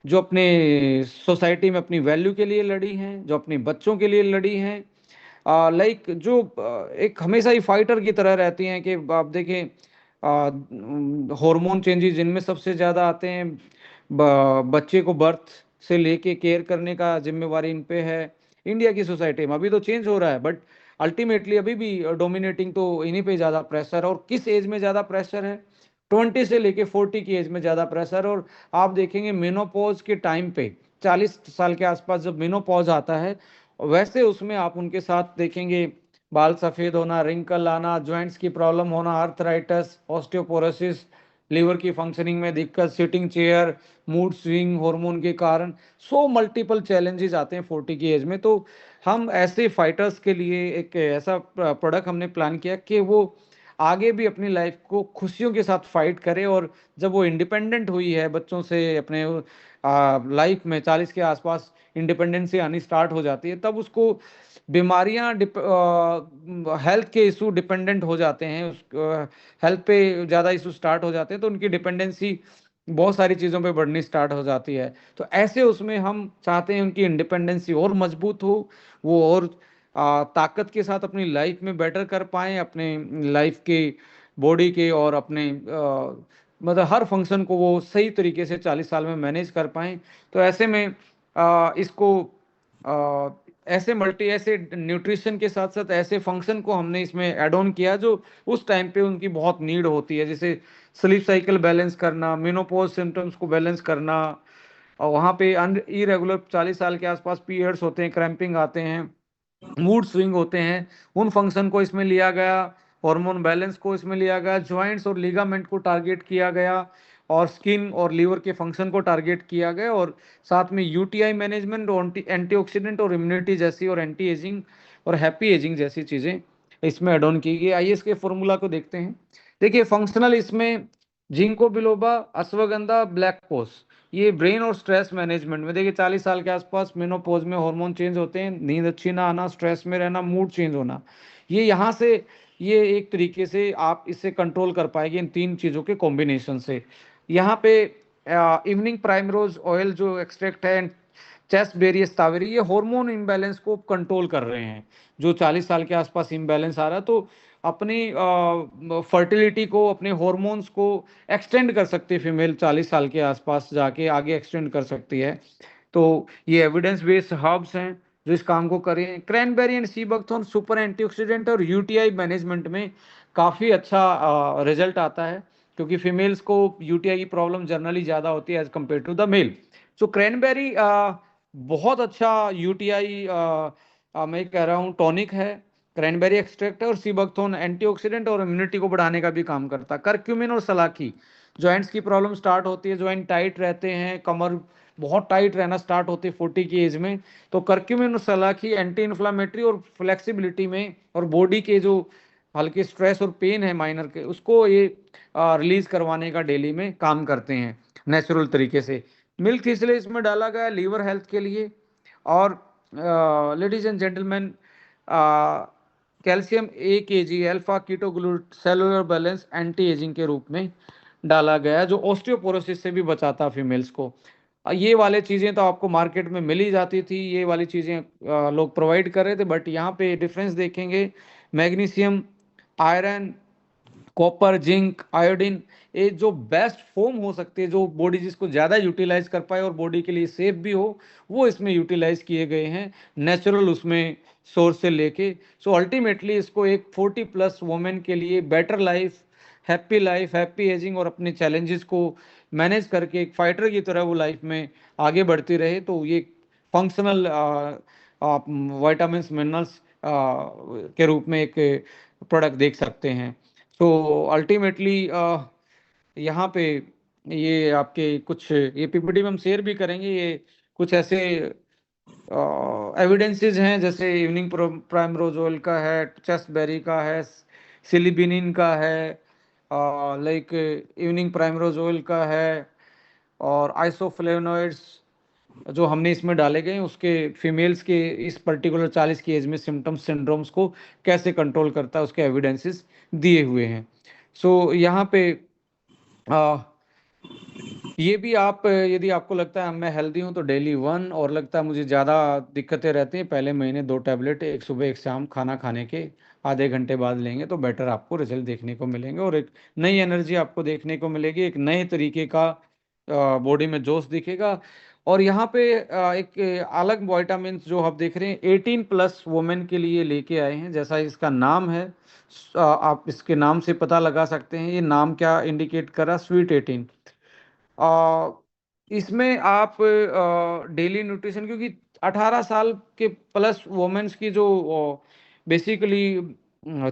जो अपने सोसाइटी में अपनी वैल्यू के लिए लड़ी हैं, जो अपने बच्चों के लिए लड़ी हैं, लाइक जो एक हमेशा ही फाइटर की तरह रहती हैं। कि आप देखें, हार्मोन चेंजेस जिनमें सबसे ज़्यादा आते हैं, बच्चे को बर्थ से लेके केयर करने का जिम्मेवारी इन पे है। इंडिया की सोसाइटी में अभी तो चेंज हो रहा है, बट अल्टीमेटली अभी भी डोमिनेटिंग तो इन्हीं पे ज़्यादा प्रेशर है। और किस एज में ज़्यादा प्रेशर है? 20 से लेके 40 की एज में ज़्यादा प्रेशर। और आप देखेंगे मेनोपॉज के टाइम पे, 40 साल के आसपास जब मेनोपॉज आता है, वैसे उसमें आप उनके साथ देखेंगे बाल सफ़ेद होना, रिंकल आना, जॉइंट्स की प्रॉब्लम होना, आर्थराइटिस, ऑस्टियोपोरोसिस, लीवर की फंक्शनिंग में दिक्कत, sitting chair, mood swing hormone के कारण, सो मल्टीपल चैलेंजेस आते हैं 40 की एज में। तो हम ऐसे फाइटर्स के लिए एक ऐसा प्रोडक्ट हमने प्लान किया कि वो आगे भी अपनी लाइफ को खुशियों के साथ फाइट करे, और जब वो इंडिपेंडेंट हुई है बच्चों से, अपने लाइफ में 40 के आसपास इंडिपेंडेंसी आनी स्टार्ट हो जाती है, तब उसको बीमारियां, हेल्थ के इशू डिपेंडेंट हो जाते हैं, उस हेल्थ पे ज़्यादा इशू स्टार्ट हो जाते हैं, तो उनकी डिपेंडेंसी बहुत सारी चीज़ों पे बढ़नी स्टार्ट हो जाती है। तो ऐसे उसमें हम चाहते हैं उनकी इंडिपेंडेंसी और मजबूत हो, वो और ताकत के साथ अपनी लाइफ में बेटर कर पाएं, अपने लाइफ के, बॉडी के, और अपने मतलब हर फंक्शन को वो सही तरीके से 40 साल में मैनेज कर पाएं। तो ऐसे में इसको अ, ऐसे न्यूट्रिशन के साथ साथ ऐसे फंक्शन को हमने इसमें ऐड ऑन किया जो उस टाइम पे उनकी बहुत नीड होती है, जैसे स्लीप साइकिल बैलेंस करना, मेनोपॉज सिम्टम्स को बैलेंस करना, और वहाँ पे इरेगुलर 40 साल के आसपास पीरियड्स होते हैं, क्रैम्पिंग आते हैं, मूड स्विंग होते हैं, उन फंक्शन को इसमें लिया गया, हार्मोन बैलेंस को इसमें लिया गया, जॉइंट्स और लिगामेंट को टारगेट किया गया, और स्किन और लीवर के फंक्शन को टारगेट किया गया, और साथ में यूटीआई मैनेजमेंट और एंटीऑक्सीडेंट और इम्यूनिटी जैसी, और एंटी एजिंग और हैप्पी एजिंग जैसी चीज़ें इसमें एड ऑन की गई। आइए इसके फॉर्मूला को देखते हैं। देखिए फंक्शनल इसमें जिंको बिलोबा, अश्वगंधा, ब्लैक पोस, ये ब्रेन और स्ट्रेस मैनेजमेंट में। देखिए 40 साल के आसपास मेनोपॉज में हार्मोन चेंज होते हैं, नींद अच्छी ना आना, स्ट्रेस में रहना, मूड चेंज होना, ये यहाँ से, ये एक तरीके से आप इससे कंट्रोल कर पाएंगे इन 3 चीज़ों के कॉम्बिनेशन से। यहाँ पे इवनिंग प्राइमरोज ऑयल जो एक्सट्रैक्ट है, चेस्ट बेरियस तावेरी, ये हार्मोन इम्बैलेंस को कंट्रोल कर रहे हैं। जो 40 साल के आसपास इम्बैलेंस आ रहा है, तो अपनी फर्टिलिटी को, अपने हॉर्मोन्स को एक्सटेंड कर सकती है फीमेल, 40 साल के आसपास जाके आगे एक्सटेंड कर सकती है। तो ये एविडेंस बेस्ड हर्ब्स हैं जो इस काम को करें। Cranberry and sea buckthorn super antioxidant और यूटीआई मैनेजमेंट में काफ़ी अच्छा रिजल्ट आता है, क्योंकि फीमेल्स को यूटीआई की प्रॉब्लम जनरली ज़्यादा होती है as compare to the male. So cranberry बहुत अच्छा यूटीआई, मैं कह रहा हूँ टॉनिक है। क्रैनबेरी एक्सट्रैक्ट है, और सीबकथोर्न एंटीऑक्सीडेंट और इम्यूनिटी को बढ़ाने का भी काम करता है। करक्यूमिन और सलाखी, जॉइंट्स की प्रॉब्लम स्टार्ट होती है, जॉइंट टाइट रहते हैं, कमर बहुत टाइट रहना स्टार्ट होती है 40 की एज में, तो करक्यूमिन और सलाखी एंटी इन्फ्लामेटरी और फ्लेक्सिबिलिटी में, और बॉडी के जो हल्के स्ट्रेस और पेन है माइनर के, उसको ये रिलीज करवाने का डेली में काम करते हैं नेचुरल तरीके से। मिल्क इसलिए इसमें डाला गया लीवर हेल्थ के लिए। और ladies and gentleman, calcium 1 kg alpha ketoglutarate cellular balance anti ageing के रूप में डाला गया, जो ऑस्टियोपोरोसिस से भी बचाता फीमेल्स को। ये वाले चीज़ें तो आपको मार्केट में मिल ही जाती थी, ये वाली चीज़ें लोग प्रोवाइड कर रहे थे, बट यहाँ पे डिफरेंस देखेंगे, magnesium, iron, copper, zinc, iodine, ये जो बेस्ट फॉर्म हो सकती है, जो बॉडी जिसको ज़्यादा यूटिलाइज कर पाए और बॉडी के लिए सेफ भी हो, वो इसमें यूटिलाइज किए गए हैं नेचुरल उसमें सोर्स से लेके। सो अल्टीमेटली इसको एक 40+ वुमेन के लिए better life, happy life, happy ageing और अपने चैलेंजेस को मैनेज करके एक फाइटर की तरह वो लाइफ में आगे बढ़ती रहे, तो ये फंक्शनल विटामिन्स मिनरल्स के रूप में एक प्रोडक्ट देख सकते हैं। तो अल्टीमेटली यहाँ पे ये आपके कुछ ये पीपीटी में हम शेयर भी करेंगे, ये कुछ ऐसे एविडेंसेस हैं, जैसे इवनिंग प्राइमरोज का है, चेस्टबेरी का है, सिलिबिनिन का है, लाइक इवनिंग प्राइमरोज का है, और आइसोफ्लेवोनॉइड्स जो हमने इसमें डाले गए हैं, उसके फीमेल्स के इस पर्टिकुलर 40 की एज में सिम्टम्स सिंड्रोम्स को कैसे कंट्रोल करता है, उसके एविडेंसेस दिए हुए हैं। सो यहाँ पे ये भी आप, यदि आपको लगता है मैं हेल्दी हूँ तो डेली 1, और लगता है मुझे ज़्यादा दिक्कतें रहती हैं, पहले महीने 2 टैबलेट, एक सुबह एक शाम खाना खाने के आधे घंटे बाद लेंगे तो बेटर आपको रिजल्ट देखने को मिलेंगे, और एक नई एनर्जी आपको देखने को मिलेगी, एक नए तरीके का बॉडी में जोश दिखेगा। और यहाँ पे एक अलग विटामिन जो आप देख रहे हैं 18+ वुमेन के लिए लेके आए हैं, जैसा इसका नाम है, आप इसके नाम से पता लगा सकते हैं ये नाम क्या इंडिकेट कर रहा, स्वीट 18। आ, इसमें आप डेली न्यूट्रिशन, क्योंकि 18 साल के प्लस वुमेन्स की जो बेसिकली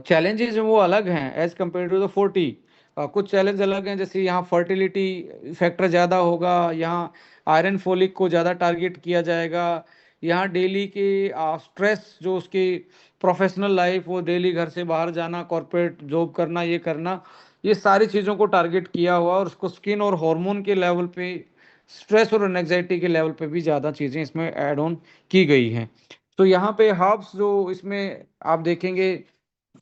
चैलेंजेस हैं वो अलग हैं एज कम्पेयर टू द 40। कुछ चैलेंज अलग हैं, जैसे यहाँ फर्टिलिटी फैक्टर ज़्यादा होगा, यहाँ आयरन फोलिक को ज़्यादा टारगेट किया जाएगा, यहाँ डेली के स्ट्रेस जो उसकी प्रोफेशनल लाइफ, वो डेली घर से बाहर जाना, कॉर्पोरेट जॉब करना, ये करना, ये सारी चीज़ों को टारगेट किया हुआ, और उसको स्किन और हार्मोन के लेवल पे, स्ट्रेस और एंजाइटी के लेवल पे भी ज़्यादा चीज़ें इसमें ऐड ऑन की गई हैं। तो यहाँ पे हर्ब्स जो इसमें आप देखेंगे,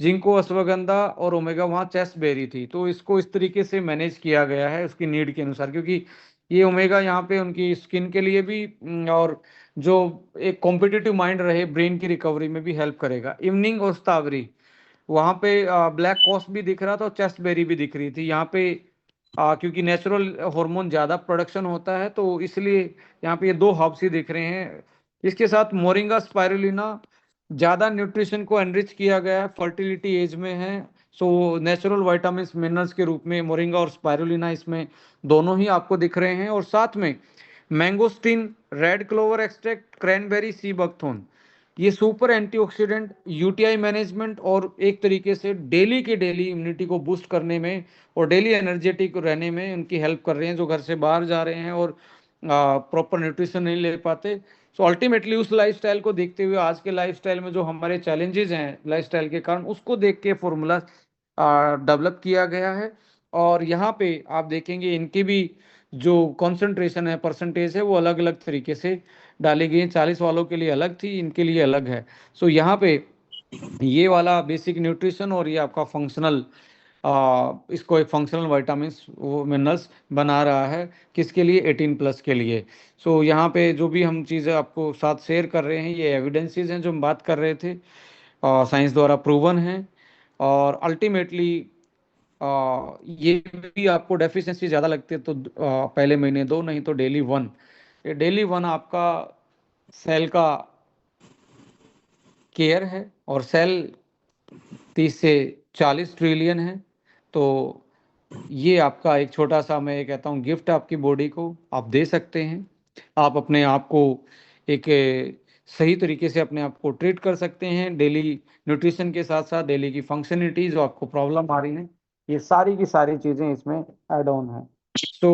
जिंको, अश्वगंधा और ओमेगा, वहाँ चेस्टबेरी थी, तो इसको इस तरीके से मैनेज किया गया है उसकी नीड के अनुसार, क्योंकि ये ओमेगा यहाँ पे उनकी स्किन के लिए भी और जो एक कॉम्पिटिटिव माइंड रहे ब्रेन की रिकवरी में भी हेल्प करेगा। इवनिंग और स्ट्रॉबेरी, वहाँ पे ब्लैक कॉस्ट भी दिख रहा था और चेस्ट बेरी भी दिख रही थी यहाँ पे, क्योंकि नेचुरल हार्मोन ज़्यादा प्रोडक्शन होता है, तो इसलिए यहाँ पे ये दो हर्ब्स ही दिख रहे हैं। इसके साथ मोरिंगा स्पाइरुलिना, ज़्यादा न्यूट्रिशन को एनरिच किया गया है, फर्टिलिटी एज में है, सो नेचुरल विटामिन्स मिनरल्स के रूप में मोरिंगा और स्पाइरुलिना इसमें दोनों ही आपको दिख रहे हैं। और साथ में mangosteen, red clover extract, cranberry, sea buckthorn, ये सुपर एंटीऑक्सीडेंट, यूटीआई मैनेजमेंट और एक तरीके से डेली के डेली इम्यूनिटी को बूस्ट करने में और डेली एनर्जेटिक रहने में उनकी हेल्प कर रहे हैं, जो घर से बाहर जा रहे हैं और प्रॉपर न्यूट्रिशन नहीं ले पाते। सो अल्टीमेटली उस लाइफस्टाइल को देखते हुए, आज के लाइफस्टाइल में जो हमारे चैलेंजेस हैं लाइफस्टाइल के कारण, उसको देख के फॉर्मूला डेवलप किया गया है। और यहाँ पे आप देखेंगे इनकी भी जो कॉन्सेंट्रेशन है, परसेंटेज है, वो अलग अलग तरीके से डाली गई है, 40 वालों के लिए अलग थी, इनके लिए अलग है। सो यहाँ पे ये वाला बेसिक न्यूट्रिशन और ये आपका फंक्शनल, इसको एक फंक्शनल विटामिन्स वो मिनरल्स बना रहा है, किसके लिए, 18+ के लिए। सो यहाँ पे जो भी हम चीज़ें आपको साथ शेयर कर रहे हैं, ये एविडेंसेस हैं जो हम बात कर रहे थे, साइंस द्वारा प्रूवन है। और अल्टीमेटली ये भी आपको डेफिशिएंसी ज़्यादा लगती है तो पहले महीने 2, नहीं तो डेली 1। ये डेली 1 आपका सेल का केयर है, और सेल 30 से 40 ट्रिलियन है, तो ये आपका एक छोटा सा, मैं ये कहता हूँ, गिफ्ट आपकी बॉडी को आप दे सकते हैं। आप अपने आप को एक सही तरीके से अपने आप को ट्रीट कर सकते हैं, डेली न्यूट्रिशन के साथ साथ डेली की फंक्शनलिटी जो आपको प्रॉब्लम आ रही है, ये सारी की सारी चीज़ें इसमें ऐड ऑन है। सो